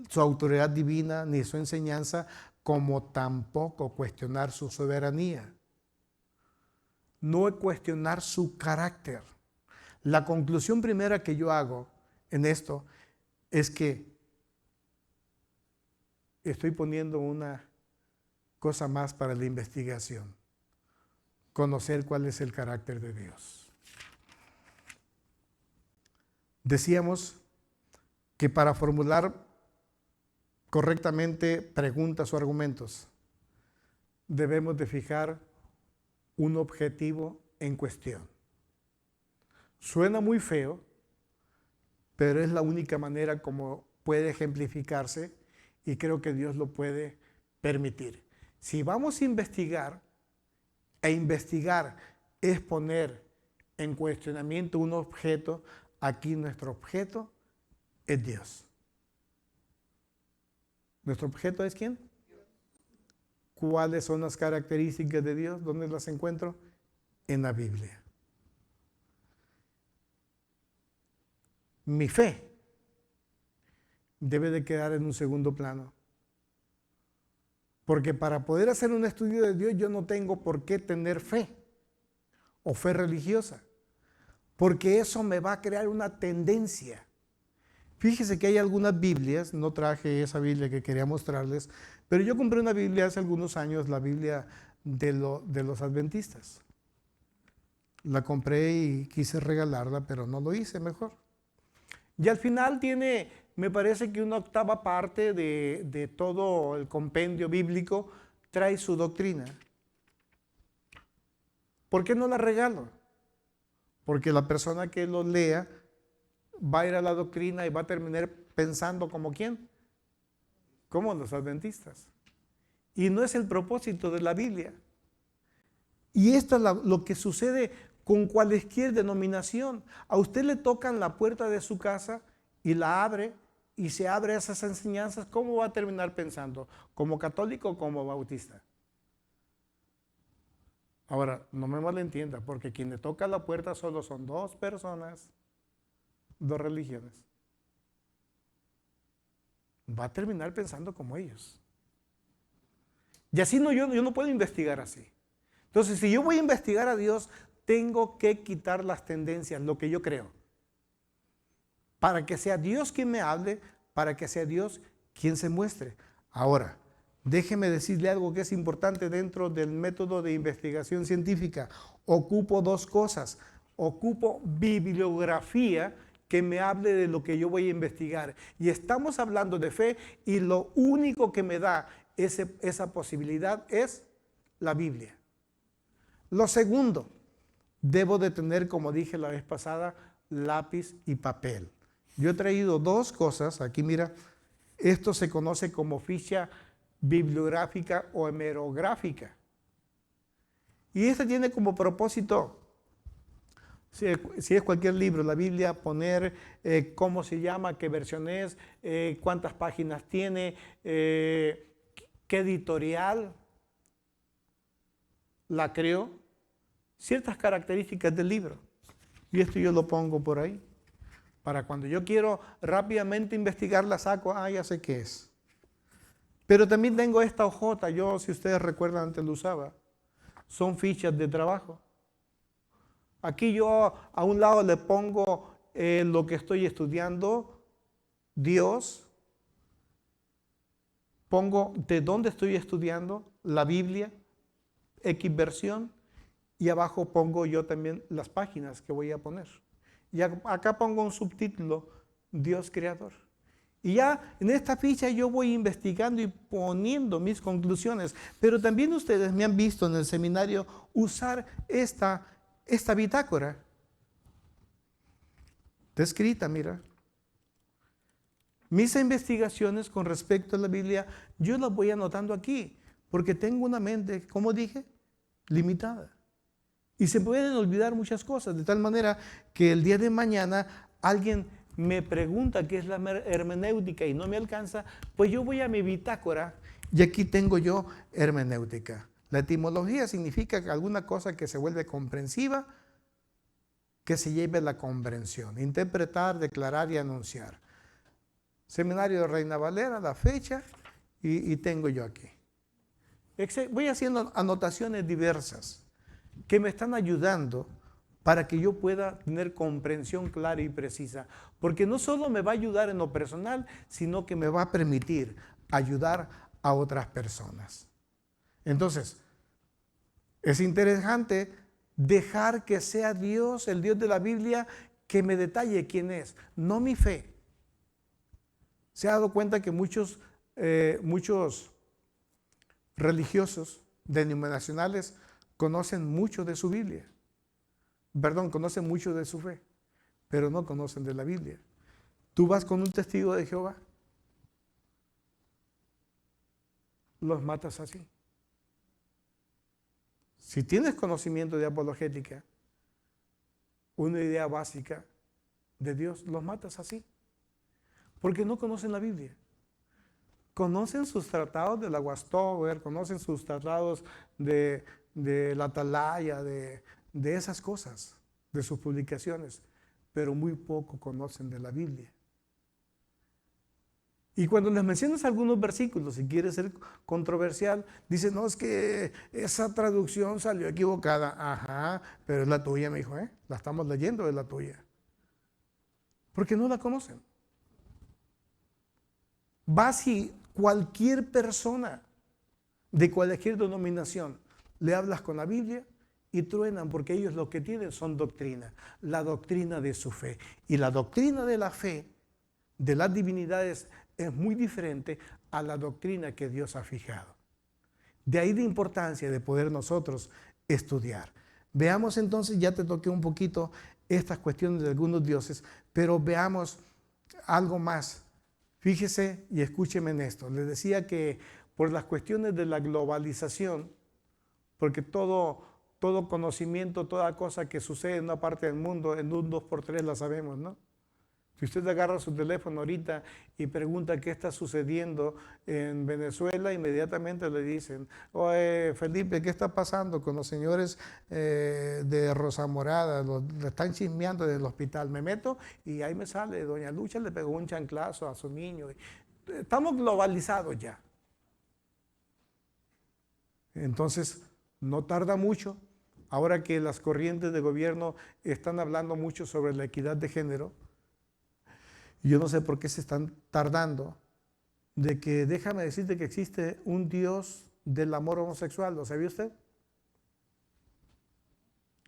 su autoridad divina ni su enseñanza, como tampoco cuestionar su soberanía. No cuestionar su carácter. La conclusión primera que yo hago en esto es que estoy poniendo una cosa más para la investigación. Conocer cuál es el carácter de Dios. Decíamos que para formular correctamente preguntas o argumentos, debemos de fijar un objetivo en cuestión. Suena muy feo, pero es la única manera como puede ejemplificarse y creo que Dios lo puede permitir. Si vamos a investigar, e investigar es poner en cuestionamiento un objeto, aquí nuestro objeto es Dios. ¿Nuestro objeto es quién? ¿Cuáles son las características de Dios? ¿Dónde las encuentro? En la Biblia. Mi fe debe de quedar en un segundo plano. Porque para poder hacer un estudio de Dios yo no tengo por qué tener fe o fe religiosa. Porque eso me va a crear una tendencia. Fíjese que hay algunas Biblias, no traje esa Biblia que quería mostrarles, pero yo compré una Biblia hace algunos años, la Biblia de los adventistas. La compré y quise regalarla, pero no lo hice mejor. Y al final tiene, me parece que una octava parte de todo el compendio bíblico trae su doctrina. ¿Por qué no la regalo? Porque la persona que lo lea va a ir a la doctrina y va a terminar pensando como ¿quién? Como los adventistas. Y no es el propósito de la Biblia. Y esto es lo que sucede con cualquier denominación. A usted le tocan la puerta de su casa y la abre y se abre esas enseñanzas. ¿Cómo va a terminar pensando? ¿Como católico o como bautista? Ahora, no me malentienda, porque quien le toca la puerta solo son dos personas, dos religiones. Va a terminar pensando como ellos. Y así yo no puedo investigar así. Entonces, si yo voy a investigar a Dios, tengo que quitar las tendencias, lo que yo creo. Para que sea Dios quien me hable, para que sea Dios quien se muestre. Ahora, déjeme decirle algo que es importante dentro del método de investigación científica. Ocupo dos cosas. Ocupo bibliografía que me hable de lo que yo voy a investigar. Y estamos hablando de fe y lo único que me da esa posibilidad es la Biblia. Lo segundo, debo de tener, como dije la vez pasada, lápiz y papel. Yo he traído dos cosas. Aquí mira, esto se conoce como ficha bibliográfica o hemerográfica. Y esta tiene como propósito, si es cualquier libro, la Biblia, poner cómo se llama, qué versión es, cuántas páginas tiene, qué editorial la creó, ciertas características del libro. Y esto yo lo pongo por ahí. Para cuando yo quiero rápidamente investigar, la saco, ya sé qué es. Pero también tengo esta hojota, yo, si ustedes recuerdan, antes lo usaba. Son fichas de trabajo. Aquí yo a un lado le pongo lo que estoy estudiando, Dios. Pongo de dónde estoy estudiando, la Biblia, X versión. Y abajo pongo yo también las páginas que voy a poner. Y acá pongo un subtítulo, Dios Creador. Y ya en esta ficha yo voy investigando y poniendo mis conclusiones. Pero también ustedes me han visto en el seminario usar esta bitácora. Está escrita, mira. Mis investigaciones con respecto a la Biblia, yo las voy anotando aquí. Porque tengo una mente, como dije, limitada. Y se pueden olvidar muchas cosas, de tal manera que el día de mañana alguien me pregunta qué es la hermenéutica y no me alcanza, pues yo voy a mi bitácora y aquí tengo yo hermenéutica. La etimología significa que alguna cosa que se vuelve comprensiva, que se lleve a la comprensión. Interpretar, declarar y anunciar. Seminario de Reina Valera, la fecha, y tengo yo aquí. Voy haciendo anotaciones diversas que me están ayudando para que yo pueda tener comprensión clara y precisa. Porque no solo me va a ayudar en lo personal, sino que me va a permitir ayudar a otras personas. Entonces, es interesante dejar que sea Dios, el Dios de la Biblia, que me detalle quién es, no mi fe. Se ha dado cuenta que muchos religiosos denominacionales conocen mucho de su Biblia. Conocen mucho de su fe, pero no conocen de la Biblia. Tú vas con un testigo de Jehová, los matas así. Si tienes conocimiento de apologética, una idea básica de Dios, los matas así. Porque no conocen la Biblia. Conocen sus tratados de la Westover, conocen sus tratados de la Atalaya, de esas cosas, de sus publicaciones, pero muy poco conocen de la Biblia. Y cuando les mencionas algunos versículos, si quieres ser controversial, dicen, no, es que esa traducción salió equivocada. Ajá, pero es la tuya, mi hijo, la estamos leyendo, es la tuya. Porque no la conocen. Va si cualquier persona de cualquier denominación le hablas con la Biblia y truenan, porque ellos lo que tienen son doctrina, la doctrina de su fe. Y la doctrina de la fe, de las divinidades, es muy diferente a la doctrina que Dios ha fijado. De ahí la importancia de poder nosotros estudiar. Veamos entonces, ya te toqué un poquito estas cuestiones de algunos dioses, pero veamos algo más. Fíjese y escúcheme en esto. Les decía que por las cuestiones de la globalización, porque todo conocimiento, toda cosa que sucede en una parte del mundo, en un 2x3 la sabemos, ¿no? Si usted agarra su teléfono ahorita y pregunta qué está sucediendo en Venezuela, inmediatamente le dicen, oye, Felipe, ¿qué está pasando con los señores de Rosa Morada? Le están chismeando desde el hospital. Me meto y ahí me sale, doña Lucha le pegó un chanclazo a su niño. Estamos globalizados ya. Entonces, no tarda mucho. Ahora que las corrientes de gobierno están hablando mucho sobre la equidad de género, yo no sé por qué se están tardando, de que déjame decirte que existe un Dios del amor homosexual. ¿Lo sabía usted?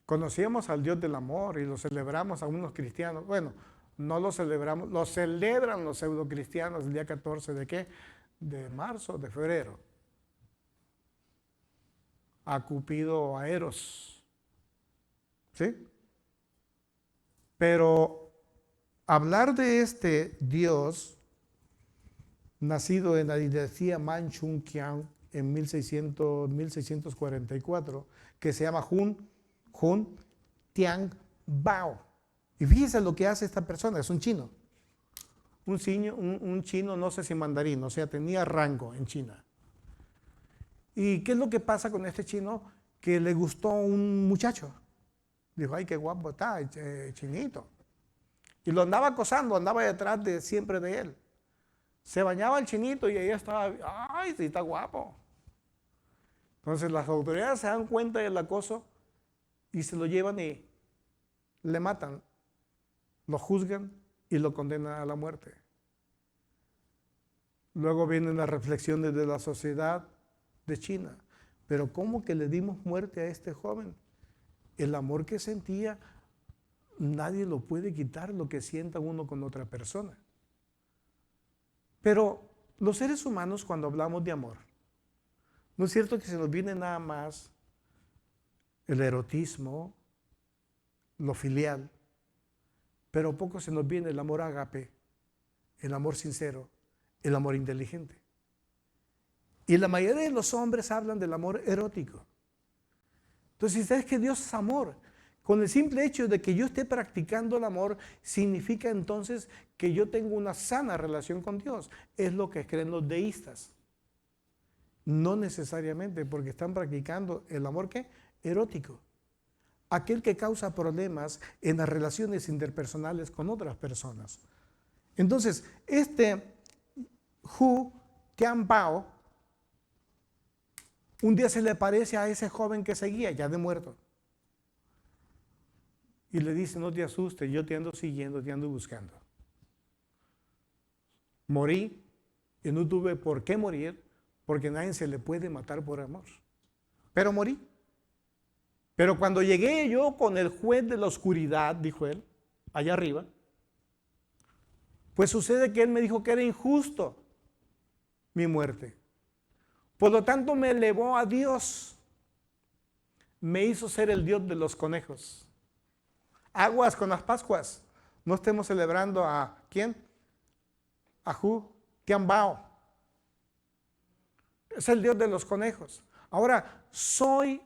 Conocíamos al Dios del amor y lo celebramos a unos cristianos. Bueno, no lo celebramos, lo celebran los pseudocristianos el día 14 ¿de qué? De marzo, de febrero. A Cupido o a Eros. ¿Sí? Pero hablar de este Dios, nacido en la dinastía Manchukuo en 1644, que se llama Hun Tian Bao. Y fíjense lo que hace esta persona, es un chino. Un chino, no sé si mandarín, o sea, tenía rango en China. ¿Y qué es lo que pasa con este chino? Que le gustó un muchacho. Dijo, ay, qué guapo está, chinito. Y lo andaba acosando, andaba detrás siempre de él. Se bañaba el chinito y ella estaba, ay, sí, está guapo. Entonces las autoridades se dan cuenta del acoso y se lo llevan y le matan, lo juzgan y lo condenan a la muerte. Luego vienen las reflexiones de la sociedad de China. Pero ¿cómo que le dimos muerte a este joven? El amor que sentía, nadie lo puede quitar, lo que sienta uno con otra persona. Pero los seres humanos, cuando hablamos de amor, no es cierto que se nos viene nada más el erotismo, lo filial, pero poco se nos viene el amor ágape, el amor sincero, el amor inteligente. Y la mayoría de los hombres hablan del amor erótico. Entonces, si sabes que Dios es amor, con el simple hecho de que yo esté practicando el amor, significa entonces que yo tengo una sana relación con Dios. Es lo que creen los deístas. No necesariamente, porque están practicando el amor ¿qué? Erótico. Aquel que causa problemas en las relaciones interpersonales con otras personas. Entonces, este Hu Tianbao un día se le aparece a ese joven que seguía, ya de muerto. Y le dice, no te asustes, yo te ando siguiendo, te ando buscando. Morí y no tuve por qué morir, porque nadie se le puede matar por amor. Pero morí. Pero cuando llegué yo con el juez de la oscuridad, dijo él, allá arriba, pues sucede que él me dijo que era injusto mi muerte. Por lo tanto me elevó a Dios. Me hizo ser el Dios de los conejos. Aguas con las Pascuas. No estemos celebrando a ¿quién? A Hu Tianbao. Es el Dios de los conejos. Ahora, soy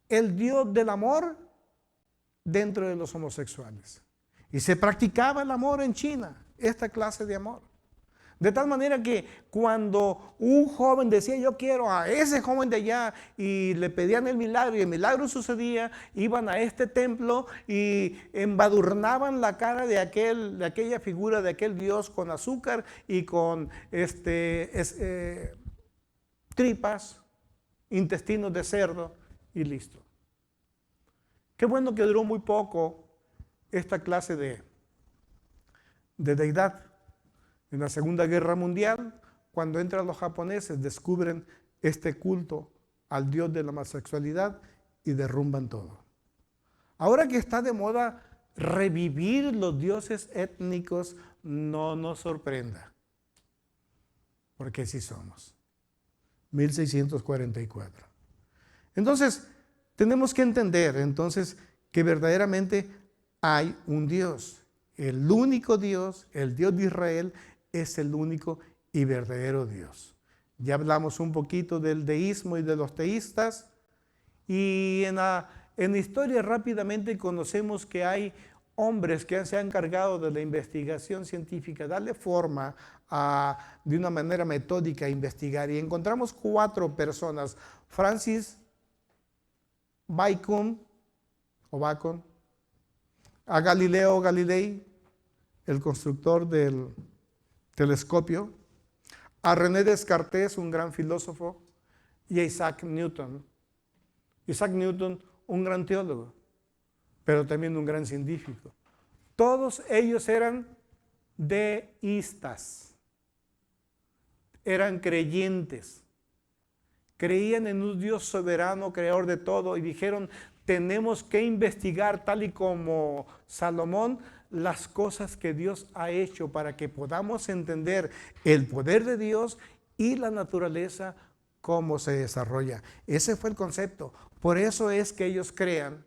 el Dios del amor dentro de los homosexuales. Y se practicaba el amor en China, esta clase de amor. De tal manera que cuando un joven decía yo quiero a ese joven de allá y le pedían el milagro y el milagro sucedía, iban a este templo y embadurnaban la cara de aquella figura de aquel Dios con azúcar y con tripas, intestinos de cerdo y listo. Qué bueno que duró muy poco esta clase de deidad. En la Segunda Guerra Mundial, cuando entran los japoneses, descubren este culto al dios de la homosexualidad y derrumban todo. Ahora que está de moda revivir los dioses étnicos, no nos sorprenda, porque sí somos. 1644. Entonces, tenemos que entender entonces que verdaderamente hay un Dios. El único Dios, el Dios de Israel, es el único y verdadero Dios. Ya hablamos un poquito del deísmo y de los teístas. Y en la historia rápidamente conocemos que hay hombres que se han encargado de la investigación científica, darle forma de una manera metódica a investigar. Y encontramos 4 personas. Francis Bacon, a Galileo Galilei, el constructor del telescopio, a René Descartes, un gran filósofo, y a Isaac Newton. Isaac Newton, un gran teólogo, pero también un gran científico. Todos ellos eran deístas, eran creyentes, creían en un Dios soberano, creador de todo, y dijeron, tenemos que investigar, tal y como Salomón, las cosas que Dios ha hecho para que podamos entender el poder de Dios y la naturaleza, cómo se desarrolla. Ese fue el concepto. Por eso es que ellos crean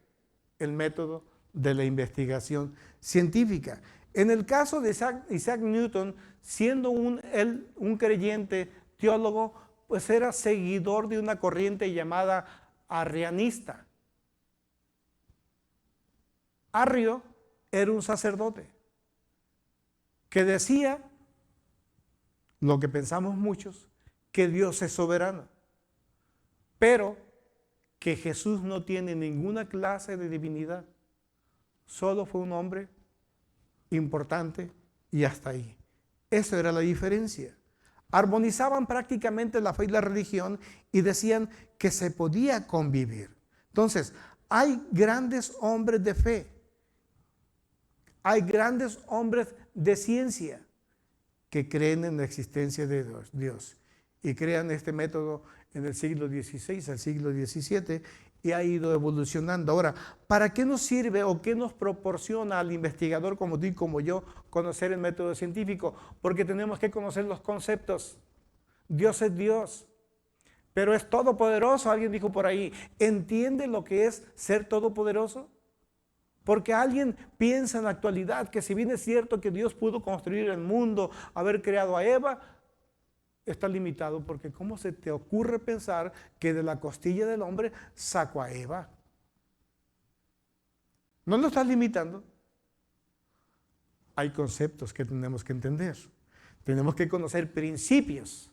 el método de la investigación científica. En el caso de Isaac Newton, siendo un creyente teólogo, pues era seguidor de una corriente llamada arrianista. Arrio era un sacerdote que decía lo que pensamos muchos, que Dios es soberano, pero que Jesús no tiene ninguna clase de divinidad. Solo fue un hombre importante y hasta ahí. Esa era la diferencia. Armonizaban prácticamente la fe y la religión y decían que se podía convivir. Entonces, hay grandes hombres de fe, hay grandes hombres de ciencia que creen en la existencia de Dios y crean este método en el siglo XVI al siglo XVII y ha ido evolucionando. Ahora, ¿para qué nos sirve o qué nos proporciona al investigador como tú y como yo conocer el método científico? Porque tenemos que conocer los conceptos. Dios es Dios, pero es todopoderoso. Alguien dijo por ahí, ¿entiende lo que es ser todopoderoso? Porque alguien piensa en la actualidad que si bien es cierto que Dios pudo construir el mundo, haber creado a Eva, está limitado, porque ¿cómo se te ocurre pensar que de la costilla del hombre sacó a Eva? ¿No lo estás limitando? Hay conceptos que tenemos que entender. Tenemos que conocer principios.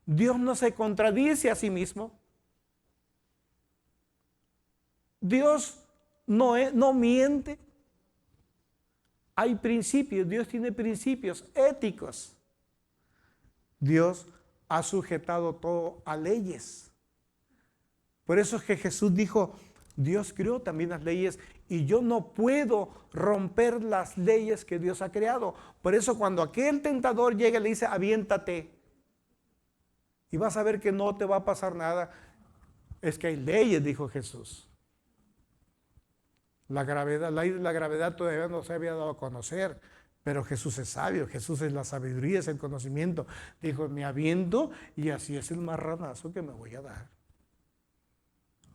Dios no se contradice a sí mismo. Dios no miente. Hay principios. Dios tiene principios éticos. Dios ha sujetado todo a leyes. Por eso es que Jesús dijo, Dios creó también las leyes y yo no puedo romper las leyes que Dios ha creado. Por eso cuando aquel tentador llega y le dice, aviéntate, y vas a ver que no te va a pasar nada, es que hay leyes, dijo Jesús. La ley de la gravedad todavía no se había dado a conocer, pero Jesús es sabio, Jesús es la sabiduría, es el conocimiento. Dijo, me aviento y así es el marranazo que me voy a dar.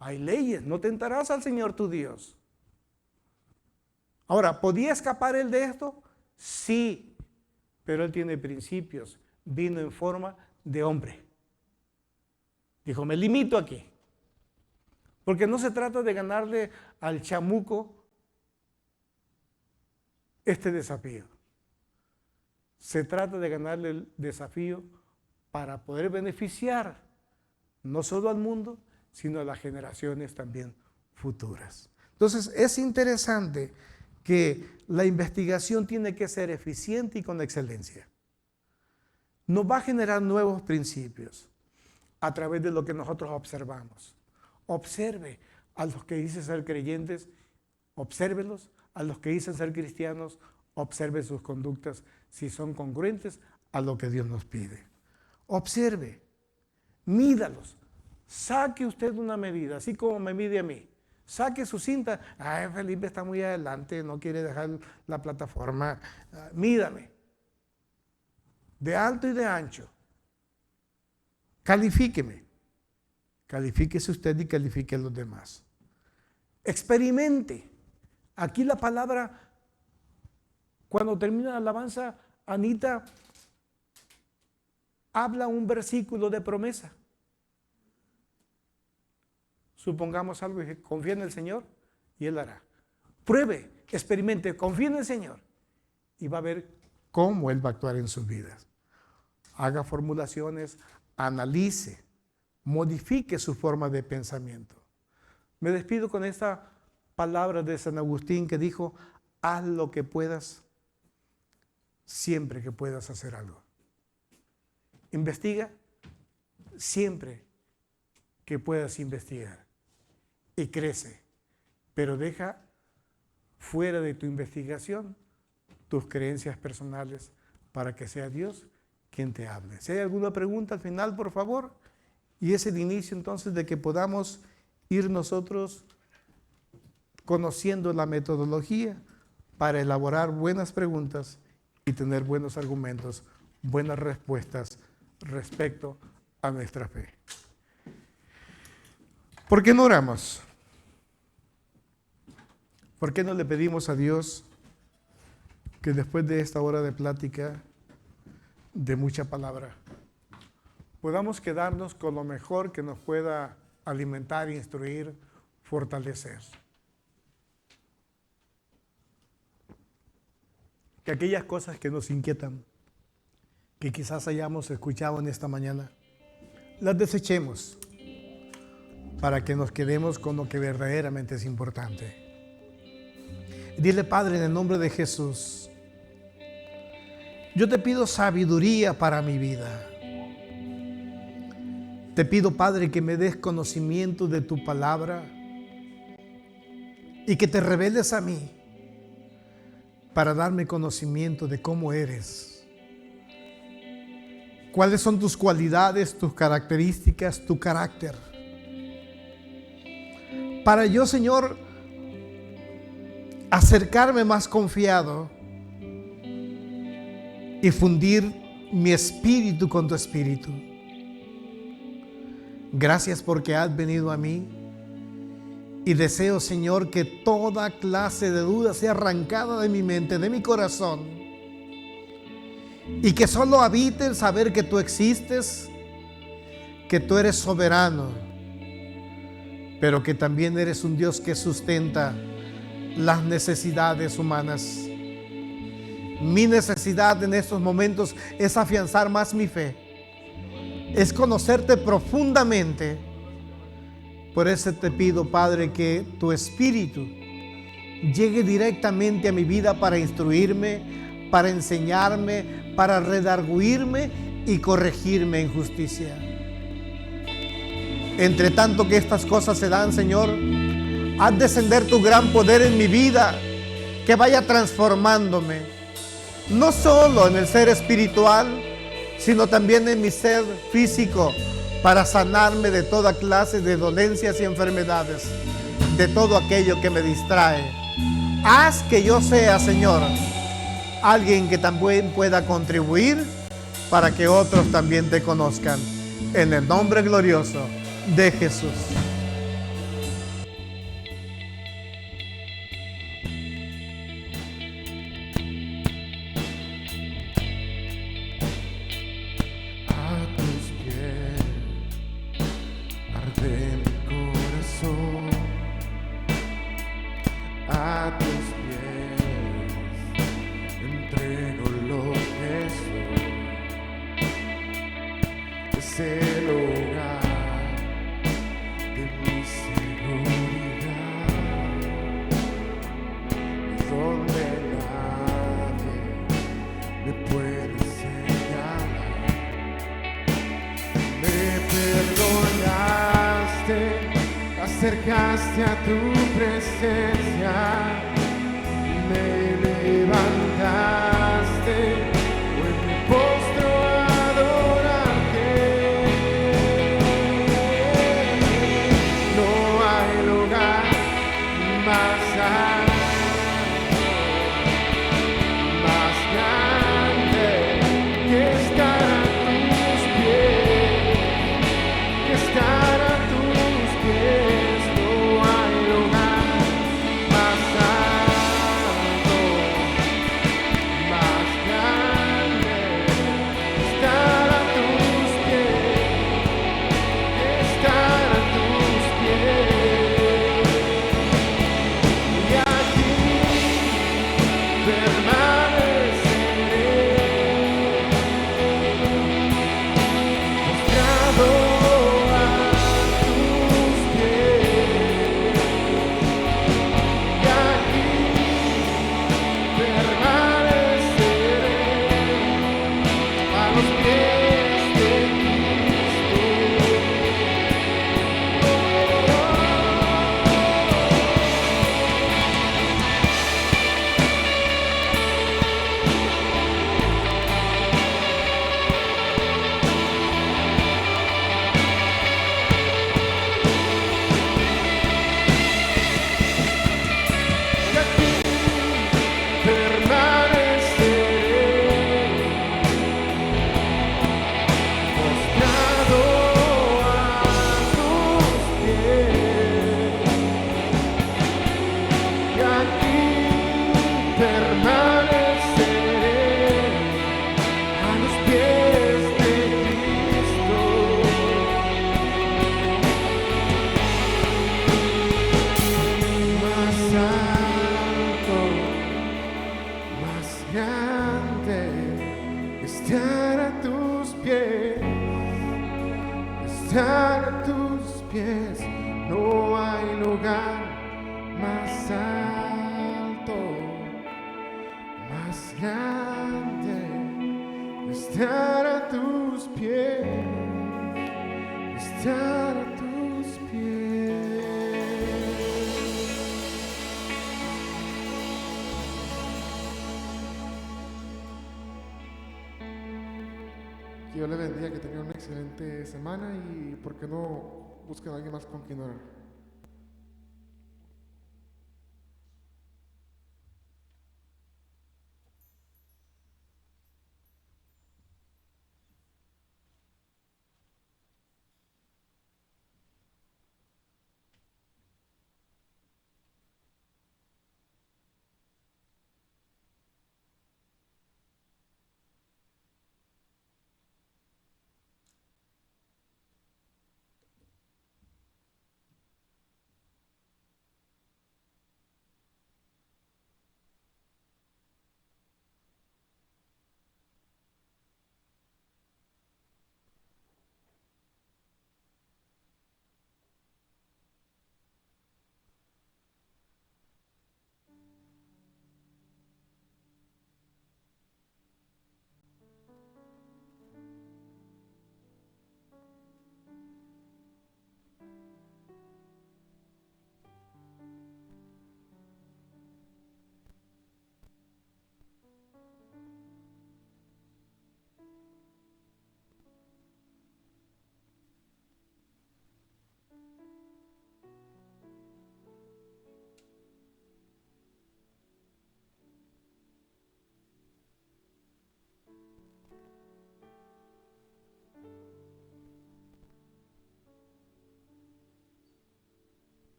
Hay leyes, no tentarás al Señor tu Dios. Ahora, ¿podía escapar él de esto? Sí, pero él tiene principios. Vino en forma de hombre. Dijo, me limito aquí. Porque no se trata de ganarle al chamuco este desafío. Se trata de ganarle el desafío para poder beneficiar no solo al mundo, sino a las generaciones también futuras. Entonces, es interesante que la investigación tiene que ser eficiente y con excelencia. Nos va a generar nuevos principios a través de lo que nosotros observamos. Observe a los que dicen ser creyentes, obsérvelos, a los que dicen ser cristianos, observe sus conductas si son congruentes a lo que Dios nos pide. Observe, mídalos, saque usted una medida, así como me mide a mí. Saque su cinta, ay, Felipe está muy adelante, no quiere dejar la plataforma, mídame, de alto y de ancho, califíqueme, califíquese usted y califique a los demás. Experimente. Aquí la palabra, cuando termina la alabanza, Anita habla un versículo de promesa. Supongamos algo y confía en el Señor y Él hará. Pruebe, experimente, confía en el Señor y va a ver cómo Él va a actuar en sus vidas. Haga formulaciones, analice, modifique su forma de pensamiento. Me despido con esta palabra de San Agustín que dijo, haz lo que puedas, siempre que puedas hacer algo. Investiga siempre que puedas investigar. Y crece, pero deja fuera de tu investigación tus creencias personales para que sea Dios quien te hable. Si hay alguna pregunta al final, por favor, y es el inicio entonces de que podamos ir nosotros conociendo la metodología para elaborar buenas preguntas y tener buenos argumentos, buenas respuestas respecto a nuestra fe. ¿Por qué no oramos? ¿Por qué no le pedimos a Dios que después de esta hora de plática, de mucha palabra, podamos quedarnos con lo mejor que nos pueda alimentar, instruir, fortalecer? Que aquellas cosas que nos inquietan, que quizás hayamos escuchado en esta mañana, las desechemos para que nos quedemos con lo que verdaderamente es importante. Dile, Padre, en el nombre de Jesús, yo te pido sabiduría para mi vida. Te pido, Padre, que me des conocimiento de tu palabra y que te reveles a mí para darme conocimiento de cómo eres. ¿Cuáles son tus cualidades, tus características, tu carácter? Para yo, Señor, acercarme más confiado y fundir mi espíritu con tu espíritu. Gracias porque has venido a mí y deseo, Señor, que toda clase de duda sea arrancada de mi mente, de mi corazón, y que solo habite el saber que tú existes, que tú eres soberano, pero que también eres un Dios que sustenta las necesidades humanas. Mi necesidad en estos momentos es afianzar más mi fe, es conocerte profundamente. Por eso te pido, Padre, que tu Espíritu llegue directamente a mi vida para instruirme, para enseñarme, para redarguirme y corregirme en justicia. Entre tanto que estas cosas se dan, Señor, haz descender tu gran poder en mi vida, que vaya transformándome, no solo en el ser espiritual, sino también en mi ser físico, para sanarme de toda clase de dolencias y enfermedades, de todo aquello que me distrae. Haz que yo sea, Señor, alguien que también pueda contribuir para que otros también te conozcan. En el nombre glorioso de Jesús. Acercaste a tu presencia, me levantaste, hoy me postro a adorarte. No hay lugar más alto, más grande que estar a tus pies, que estar a tus pies. estar a tus pies, estar a tus pies. No hay lugar más alto, más grande. Estar a tus pies, estar a tus pies. Que Dios les bendiga, que tengan una excelente semana y por qué no busquen a alguien más con quien orar.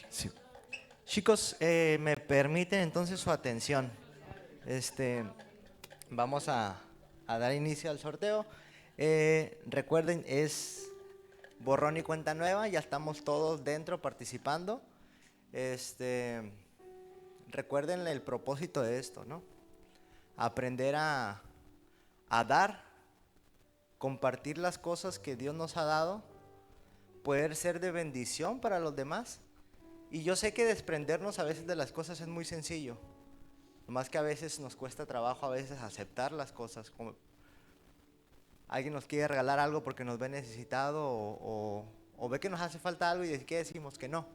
Sí. Chicos, me permiten entonces su atención. Vamos a dar inicio al sorteo. Recuerden, es borrón y cuenta nueva, ya estamos todos dentro participando. Recuerden el propósito de esto, ¿no? Aprender a dar, compartir las cosas que Dios nos ha dado, poder ser de bendición para los demás. Y yo sé que desprendernos a veces de las cosas es muy sencillo, nomás que a veces nos cuesta trabajo a veces aceptar las cosas. Como alguien nos quiere regalar algo porque nos ve necesitado o ve que nos hace falta algo y ¿qué decimos? Que no.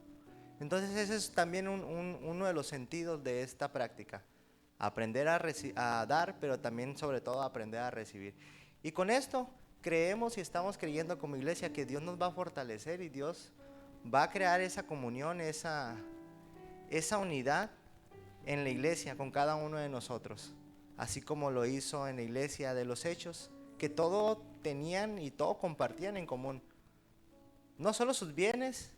Entonces ese es también uno de los sentidos de esta práctica. Aprender a dar, pero también sobre todo aprender a recibir. Y con esto creemos y estamos creyendo como iglesia que Dios nos va a fortalecer y Dios va a crear esa comunión, esa unidad en la iglesia con cada uno de nosotros. Así como lo hizo en la iglesia de los Hechos, que todo tenían y todo compartían en común. No solo sus bienes,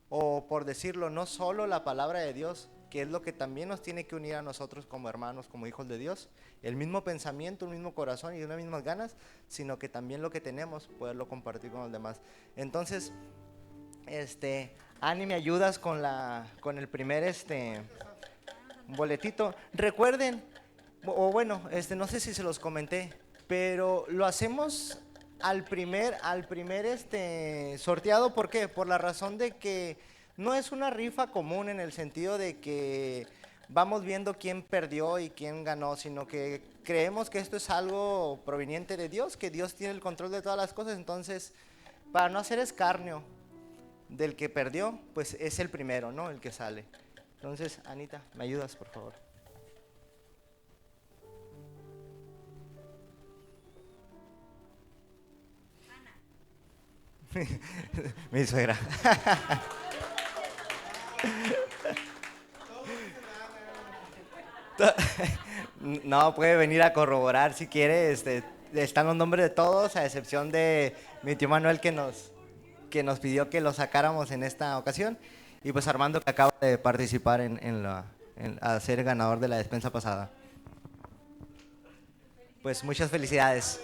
o por decirlo, no solo la palabra de Dios, que es lo que también nos tiene que unir a nosotros como hermanos, como hijos de Dios, el mismo pensamiento, un mismo corazón y unas mismas ganas, sino que también lo que tenemos, poderlo compartir con los demás. Entonces, Ani, ¿me ayudas con el primer boletito? Recuerden, o bueno, no sé si se los comenté, pero lo hacemos al primer sorteado. ¿Por qué? Por la razón de que no es una rifa común en el sentido de que vamos viendo quién perdió y quién ganó, sino que creemos que esto es algo proveniente de Dios, que Dios tiene el control de todas las cosas. Entonces, para no hacer escarnio del que perdió, pues es el primero, ¿no? El que sale. Entonces, Anita, ¿me ayudas, por favor? Mi suegra. No, puede venir a corroborar si quiere. Están los nombres de todos, a excepción de mi tío Manuel que nos pidió que lo sacáramos en esta ocasión. Y pues Armando, que acaba de participar a ser ganador de la despensa pasada. Pues muchas felicidades.